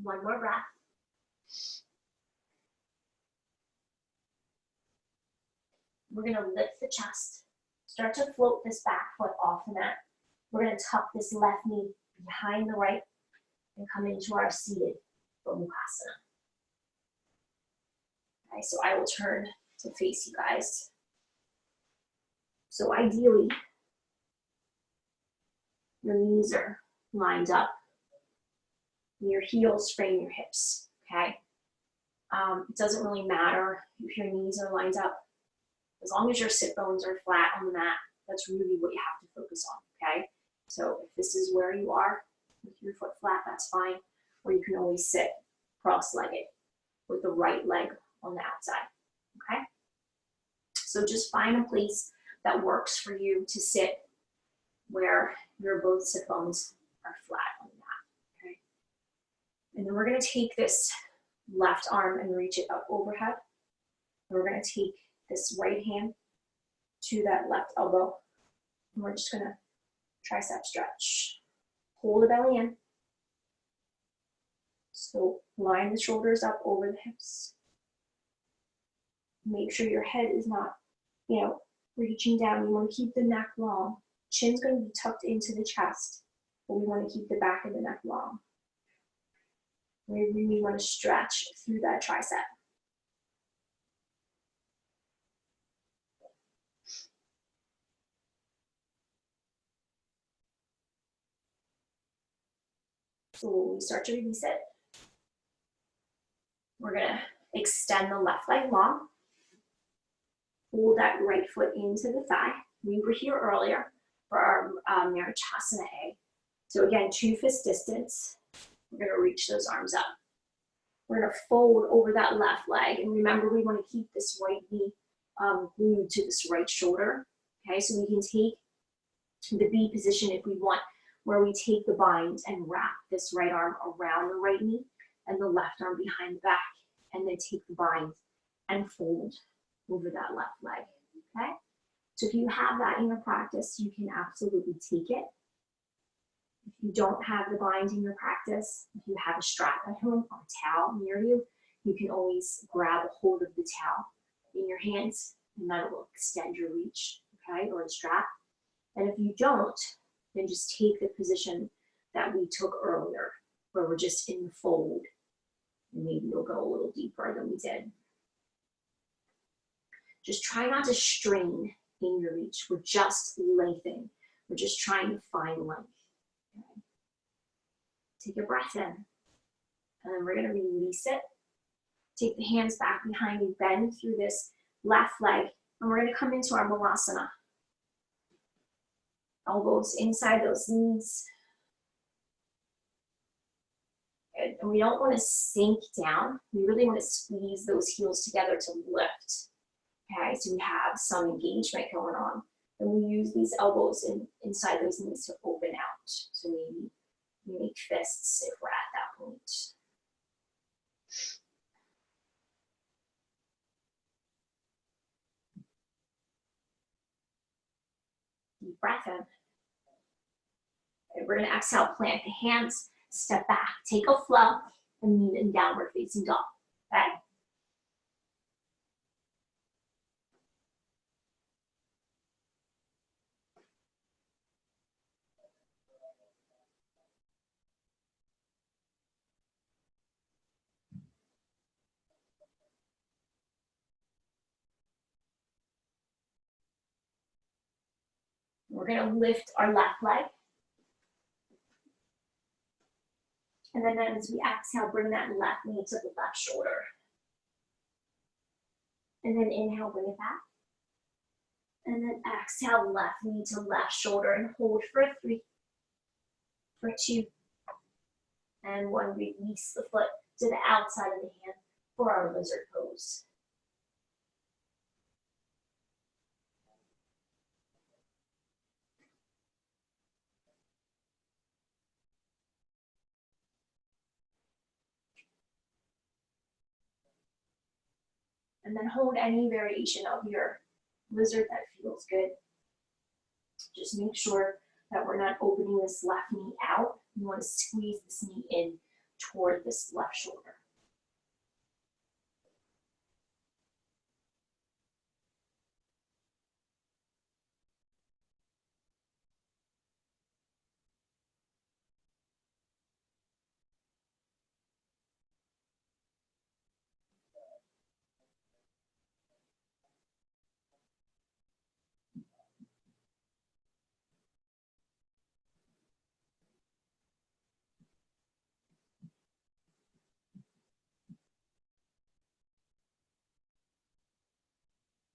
One more breath. We're going to lift the chest. Start to float this back foot off the mat. We're going to tuck this left knee behind the right and come into our seated Mukasana. Okay, so I will turn to face you guys. So ideally, your knees are lined up. Your heels frame your hips, okay? It doesn't really matter if your knees are lined up. As long as your sit bones are flat on the mat, that's really what you have to focus on, okay? So if this is where you are, with your foot flat, that's fine. Or you can always sit cross-legged with the right leg on the outside, okay? So just find a place that works for you to sit where your both sit bones are flat on the mat, okay? And then we're gonna take this left arm and reach it up overhead. And we're gonna take this right hand to that left elbow. And we're just gonna tricep stretch. Pull the belly in. So line the shoulders up over the hips. Make sure your head is not, reaching down. You want to keep the neck long. Chin's going to be tucked into the chest, but we want to keep the back of the neck long. We really want to stretch through that tricep. So when we start to release it, we're gonna extend the left leg long. Pull that right foot into the thigh. We were here earlier for our Marichyasana A. So again, 2 fist distance. We're gonna reach those arms up. We're gonna fold over that left leg. And remember, we wanna keep this right knee glued to this right shoulder. Okay, so we can take the V position if we want, where we take the bind and wrap this right arm around the right knee and the left arm behind the back, and then take the bind and fold over that left leg, okay? So if you have that in your practice, you can absolutely take it. If you don't have the bind in your practice, if you have a strap at home or a towel near you, you can always grab a hold of the towel in your hands, and that will extend your reach, okay, or the strap. And if you don't, then just take the position that we took earlier, where we're just in the fold, and maybe you'll go a little deeper than we did. Just try not to strain in your reach. We're just lengthening. We're just trying to find length. Okay. Take a breath in, and then we're gonna release it. Take the hands back behind you, bend through this left leg, and we're gonna come into our Malasana. Elbows inside those knees. Good. And we don't want to sink down. We really want to squeeze those heels together to lift. Okay, so we have some engagement going on. And we use these elbows inside those knees to open out. So maybe we make fists if we're at that point. Deep breath in. Okay, we're going to exhale, plant the hands, step back, take a flow, and meet in downward facing dog. Okay? We're going to lift our left leg. And then as we exhale, bring that left knee to the left shoulder. And then inhale, bring it back. And then exhale, left knee to left shoulder, and hold for 3, for 2, and 1. Release the foot to the outside of the hand for our lizard pose. And then hold any variation of your lizard that feels good. Just make sure that we're not opening this left knee out. You want to squeeze this knee in toward this left shoulder.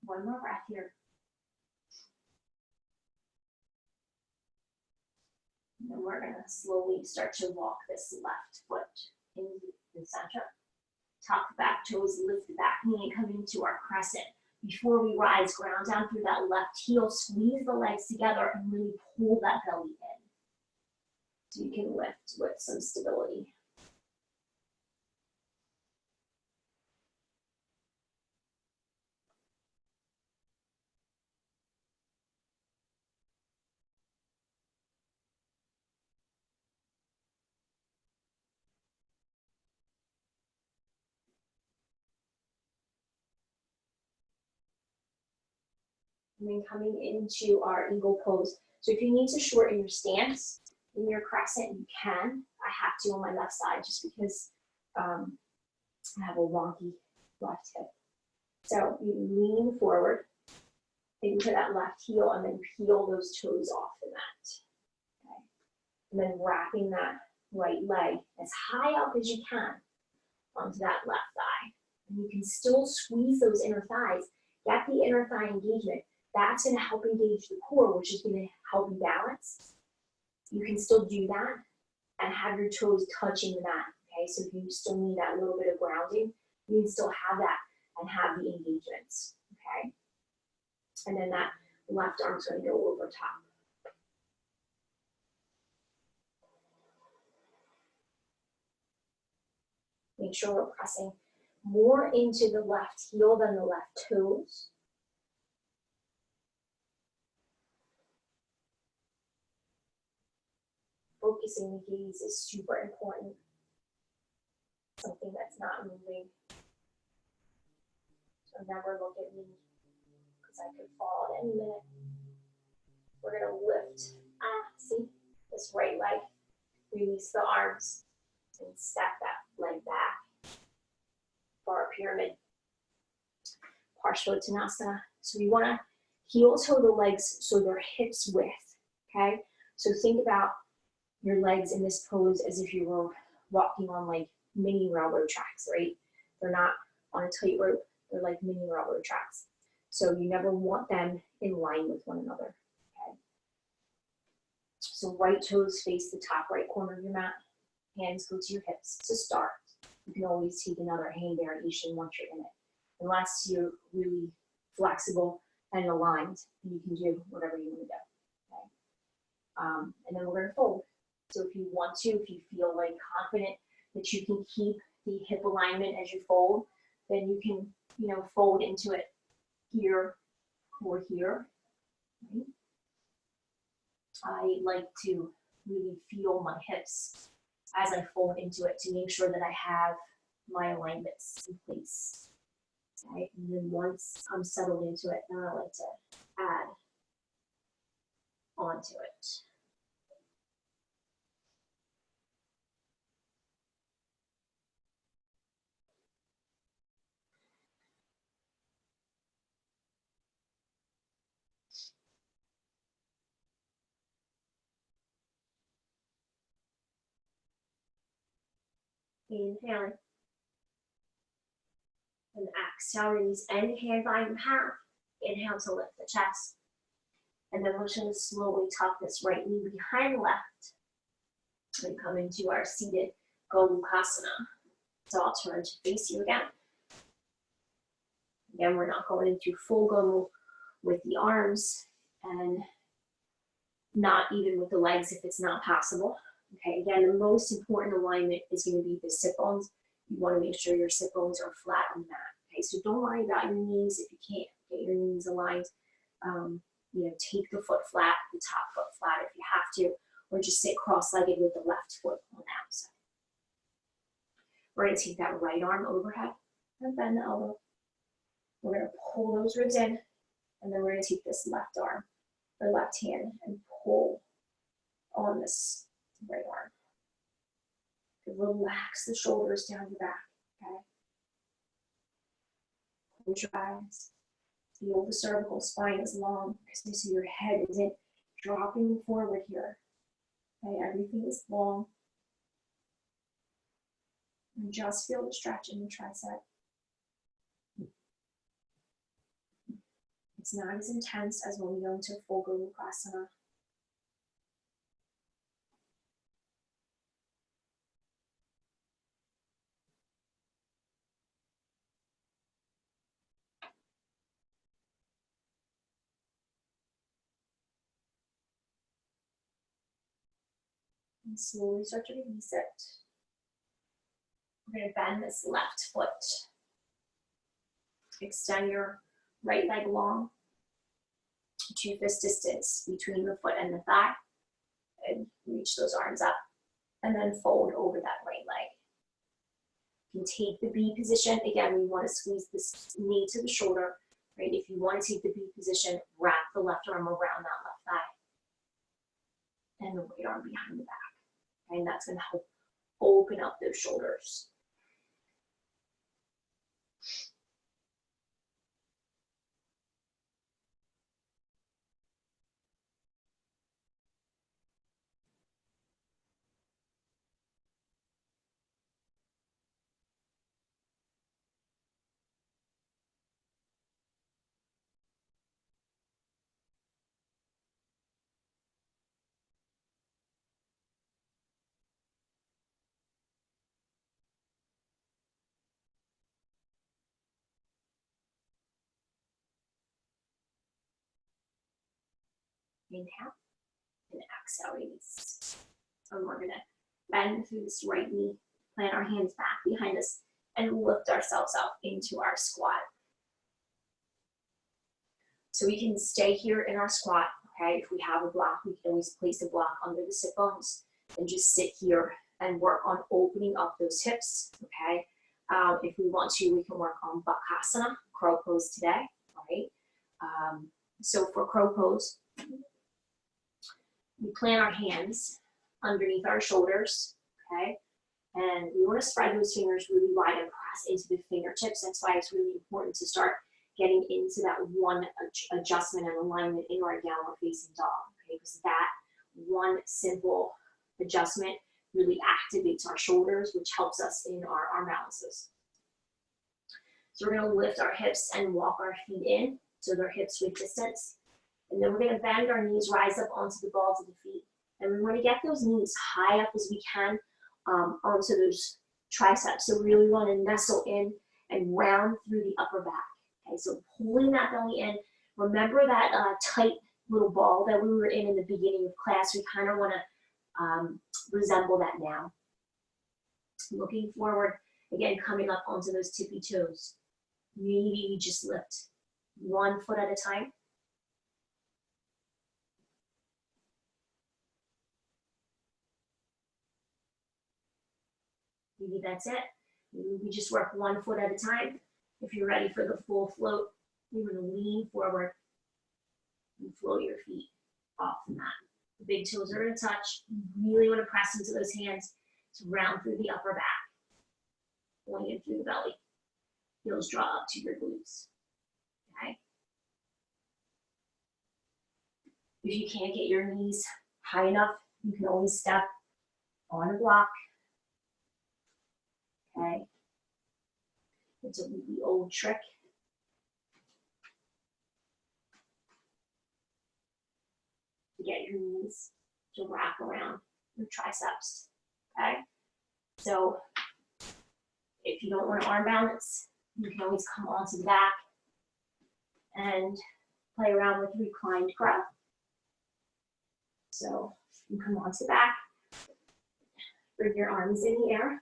One more breath here. And then we're going to slowly start to walk this left foot into the center. Tuck the back toes, lift the back knee, and come into our crescent. Before we rise, ground down through that left heel, squeeze the legs together, and really pull that belly in. So you can lift with some stability. And then coming into our eagle pose. So if you need to shorten your stance in your crescent, you can. I have to on my left side just because I have a wonky left hip. So you lean forward into that left heel and then peel those toes off the mat. Okay. And then wrapping that right leg as high up as you can onto that left thigh. And you can still squeeze those inner thighs, get the inner thigh engagement. That's going to help engage the core, which is going to help you balance. You can still do that and have your toes touching the mat. Okay, so if you still need that little bit of grounding, you can still have that and have the engagements. Okay, and then that left arm's going to go over top. Make sure we're pressing more into the left heel than the left toes. Focusing the gaze is super important. Something that's not moving. So never look at me because I could fall at any minute. We're gonna lift, see, this right leg, release the arms, and step that leg back for our pyramid. Parshvottanasana. So we wanna heel toe the legs so they're hips width, okay? So think about your legs in this pose as if you were walking on like mini railroad tracks, right? They're not on a tightrope, they're like mini railroad tracks. So you never want them in line with one another, okay? So right toes face the top right corner of your mat, hands go to your hips to start. You can always take another hand variation once you're in it. Unless you're really flexible and aligned, you can do whatever you want to do, okay? And then we're gonna fold. So if you want to, if you feel like confident that you can keep the hip alignment as you fold, then you can, fold into it here or here. Right? I like to really feel my hips as I fold into it to make sure that I have my alignments in place. Okay? And then once I'm settled into it, then I like to add onto it. Inhaling. And exhale, release any hand volume half. Inhale to lift the chest. And then we're just going to slowly tuck this right knee behind the left. And come into our seated Gomukhasana. So I'll turn to face you again. Again, we're not going into full Gomu with the arms and not even with the legs if it's not possible. Okay, again, the most important alignment is going to be the sit bones. You want to make sure your sit bones are flat on the mat. Okay, so don't worry about your knees if you can't get your knees aligned. Take the foot flat, the top foot flat if you have to, or just sit cross-legged with the left foot on the outside. We're going to take that right arm overhead and bend the elbow. We're going to pull those ribs in, and then we're going to take this left arm or left hand and pull on this right arm. Relax the shoulders down your back, okay? Close your eyes. Feel the cervical spine is long because your head isn't dropping forward here. Okay, everything is long. And just feel the stretch in the tricep. It's not as intense as when we go into full Gomukhasana. And slowly start to release it. We're going to bend this left foot. Extend your right leg long to fist distance between the foot and the thigh. And reach those arms up. And then fold over that right leg. You can take the B position. Again, we want to squeeze this knee to the shoulder. Right? If you want to take the B position, wrap the left arm around that left thigh. And the right arm behind the back. And that's going to help open up those shoulders. Inhale and exhale, release. And we're gonna bend through this right knee, plant our hands back behind us, and lift ourselves up into our squat. So we can stay here in our squat, okay? If we have a block, we can always place a block under the sit bones and just sit here and work on opening up those hips, okay? If we want to, we can work on Bakasana, crow pose today, all right? So for crow pose, we plant our hands underneath our shoulders, okay? And we want to spread those fingers really wide and press into the fingertips. That's why it's really important to start getting into that one adjustment and alignment in our downward facing dog, okay? Because that one simple adjustment really activates our shoulders, which helps us in our arm balances. So we're gonna lift our hips and walk our feet in, so they're hips width distance. And then we're gonna bend our knees, rise up onto the balls of the feet. And we wanna get those knees high up as we can onto those triceps. So really wanna nestle in and round through the upper back. Okay, so pulling that belly in. Remember that tight little ball that we were in the beginning of class? We kind of want to resemble that now. Looking forward, again, coming up onto those tippy toes. Maybe just lift 1 foot at a time. Maybe that's it. Maybe we just work 1 foot at a time. If you're ready for the full float, you're going to lean forward and float your feet off the mat. The big toes are going to touch. You really want to press into those hands to round through the upper back, pulling in through the belly. Heels draw up to your glutes. Okay? If you can't get your knees high enough, you can always step on a block. Okay? It's a really old trick. To get your knees to wrap around your triceps, okay? So if you don't want to arm balance, you can always come onto the back and play around with reclined crow. So you come onto the back, bring your arms in the air.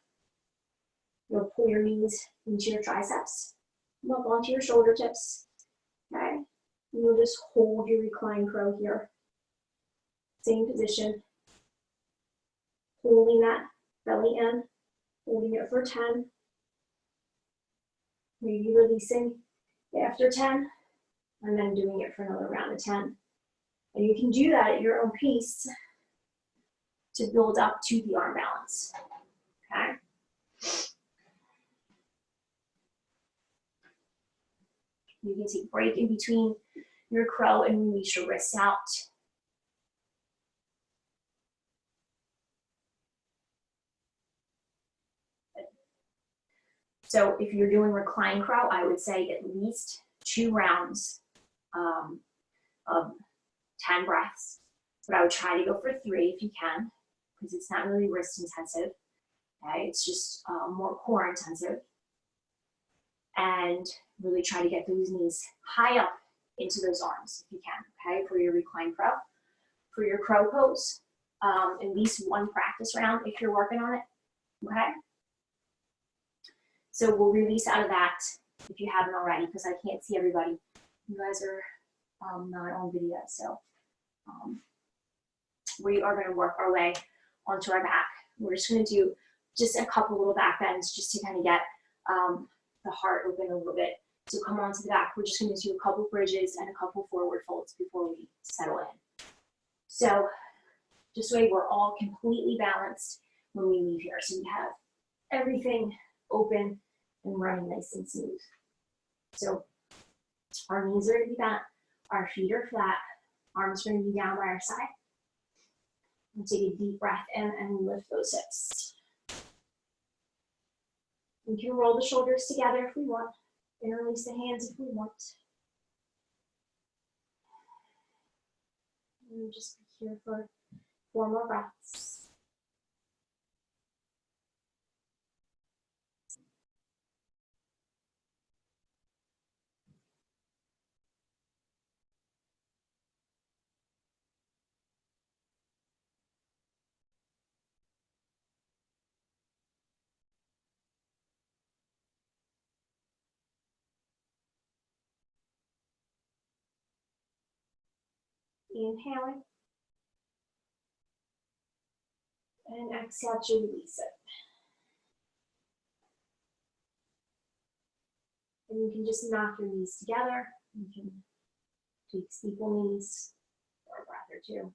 You'll pull your knees into your triceps, come up onto your shoulder tips, okay? You'll just hold your reclined crow here. Same position. Holding that belly in, holding it for 10. Maybe releasing after 10, and then doing it for another round of 10. And you can do that at your own pace to build up to the arm balance, okay? You can take a break in between your crow and release your wrists out. So if you're doing recline crow, I would say at least 2 rounds of 10 breaths. But I would try to go for 3 if you can, because it's not really wrist intensive. Okay, it's just more core intensive. And really try to get those knees high up into those arms if you can, okay, for your recline crow. For your crow pose, at least 1 practice round if you're working on it, okay? So we'll release out of that if you haven't already, because I can't see everybody. You guys are not on video, so we are gonna work our way onto our back. We're just gonna do just a couple little back bends just to kind of get the heart open a little bit. So come onto the back. We're just gonna do a couple bridges and a couple forward folds before we settle in. So this way we're all completely balanced when we leave here. So we have everything open and running nice and smooth. So our knees are gonna be bent, our feet are flat, arms are gonna be down by our side. And take a deep breath in and lift those hips. We can roll the shoulders together if we want, and release the hands if we want. And we'll just be here for 4 more breaths. Inhaling. And exhale to release it. And you can just knock your knees together. You can take steeple knees for a breath or two.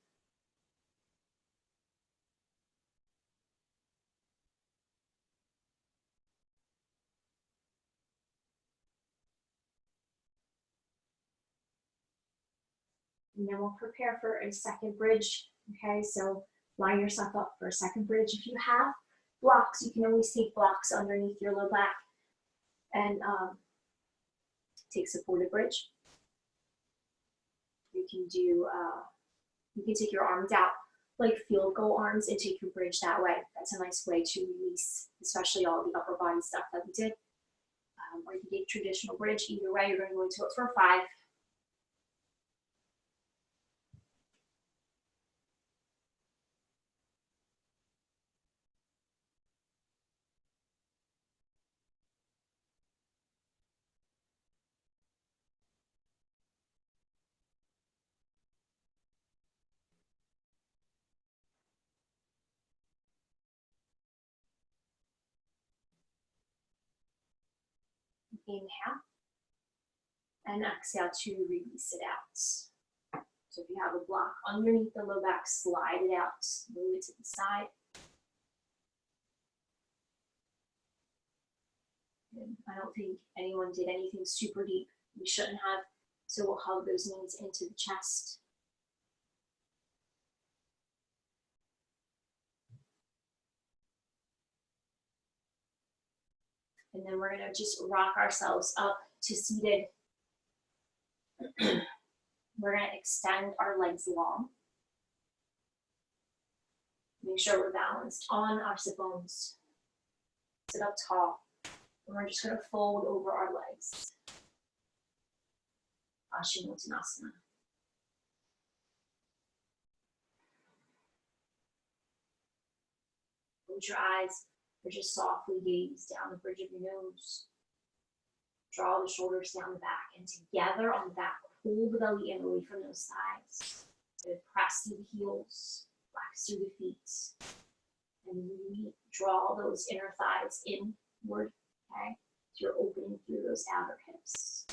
And then we'll prepare for a second bridge. Okay, so line yourself up for a second bridge. If you have blocks, you can always take blocks underneath your low back and take supported bridge. You can do, you can take your arms out like field goal arms and take your bridge that way. That's a nice way to release, especially all the upper body stuff that we did. Or you can take traditional bridge. Either way, you're going to go into it for 5. Inhale. And exhale to release it out. So if you have a block underneath the low back, slide it out, move it to the side. And I don't think anyone did anything super deep. We shouldn't have. So we'll hug those knees into the chest. And then we're going to just rock ourselves up to seated. We're going to extend our legs long. Make sure we're balanced on our sit bones. Sit up tall. And we're just going to fold over our legs. Ashinottanasana. Close your eyes or just softly gaze down the bridge of your nose. Draw the shoulders down the back, and together on the back, pull the belly in away from those thighs. Good. Press through the heels, flex through the feet, and really draw those inner thighs inward. Okay, so you're opening through those outer hips.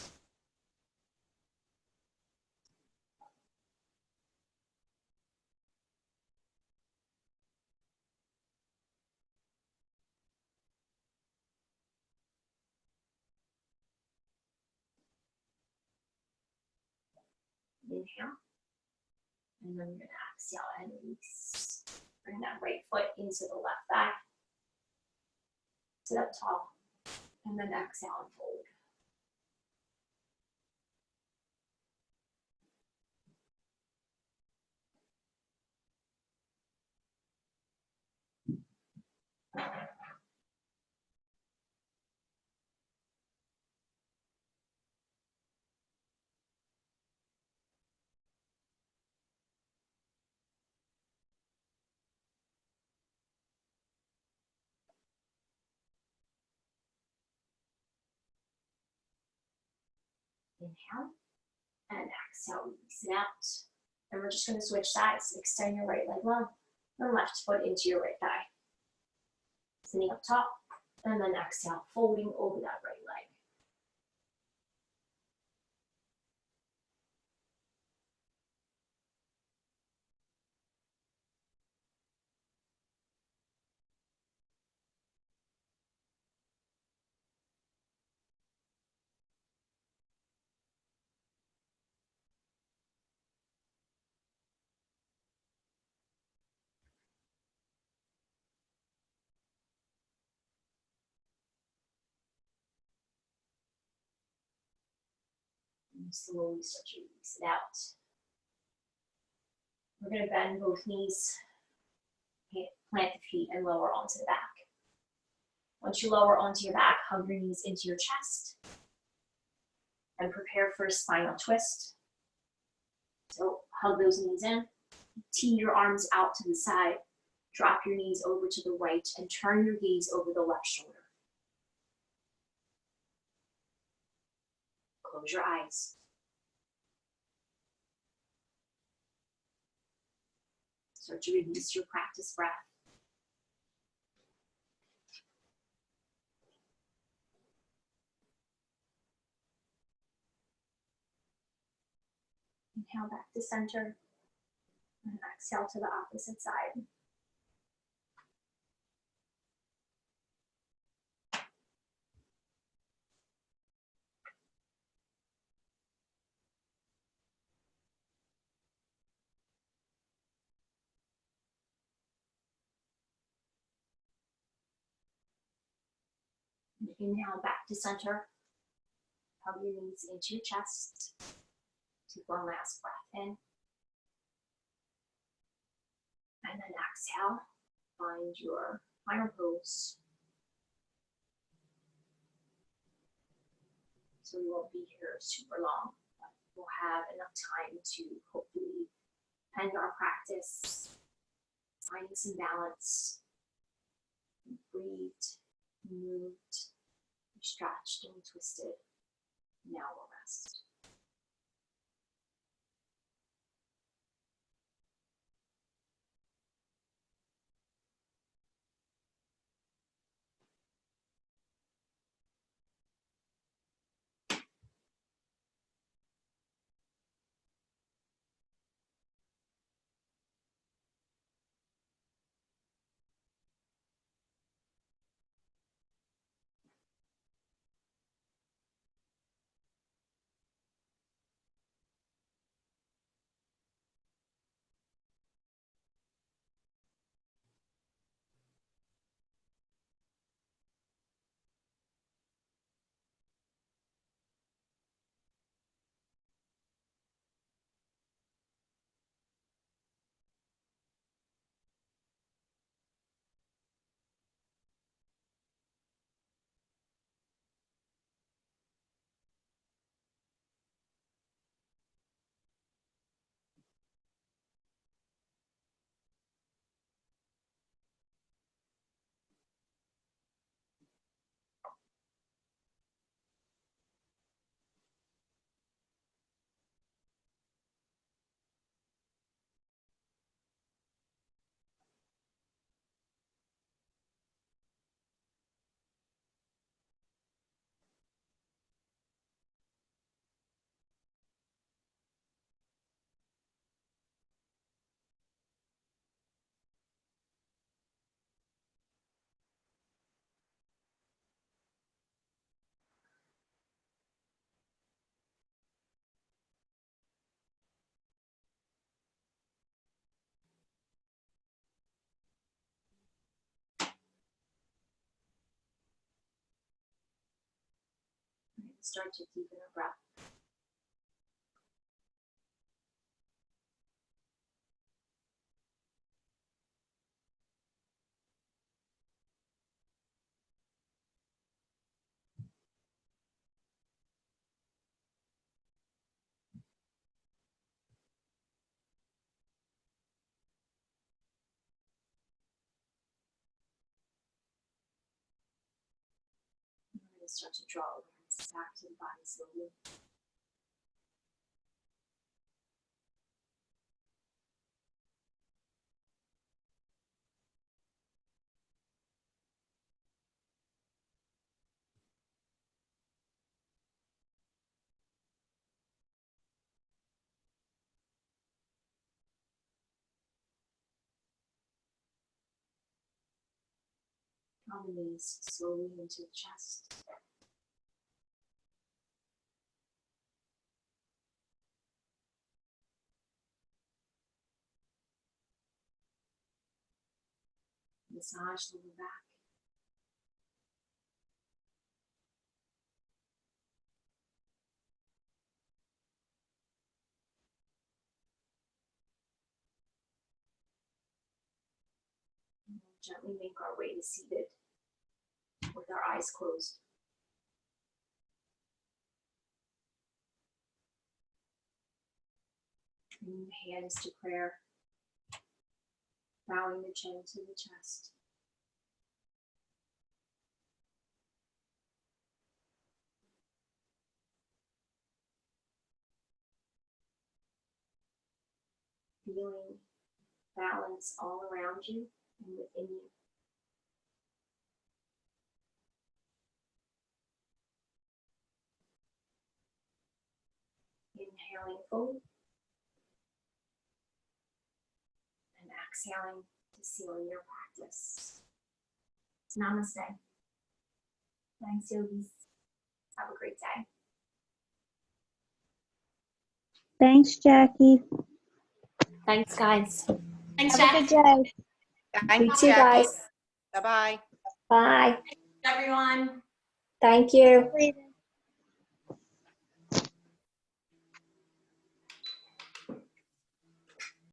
Inhale. And then you're going to exhale and release. Bring that right foot into the left thigh. Sit up tall. And then exhale and fold. Inhale and exhale, release it out. And we're just going to switch sides. Extend your right leg long, and left foot into your right thigh. Sitting up top, and then exhale, folding over that right leg. And slowly start to release it out. We're going to bend both knees, plant the feet, and lower onto the back. Once you lower onto your back, hug your knees into your chest and prepare for a spinal twist. So hug those knees in, tee your arms out to the side, drop your knees over to the right, and turn your gaze over the left shoulder. Close your eyes. Start to release your practice breath. Inhale back to center and exhale to the opposite side. Inhale back to center. Hug your knees into your chest. Take one last breath in. And then exhale. Find your final pose. So we won't be here super long, but we'll have enough time to hopefully end our practice, finding some balance. Breathed, moved, stretched and twisted. Now we'll rest. Start to deepen our breath. We're going to start to draw awareness back to the body slowly. Draw the knees slowly into the chest. Massage the lower back. And we'll gently make our way to seated with our eyes closed. Bringing the hands to prayer. Bowing the chin to the chest. Feeling balance all around you and within you. Inhaling fully and exhaling to seal your practice. Namaste. Thanks, yogis. Have a great day. Thanks, Jackie. Thanks, guys. Thanks, Have a good Jack. day. You Thanks, too, Jackie. guys. Bye-bye. Bye. Everyone. Thank you. Breathe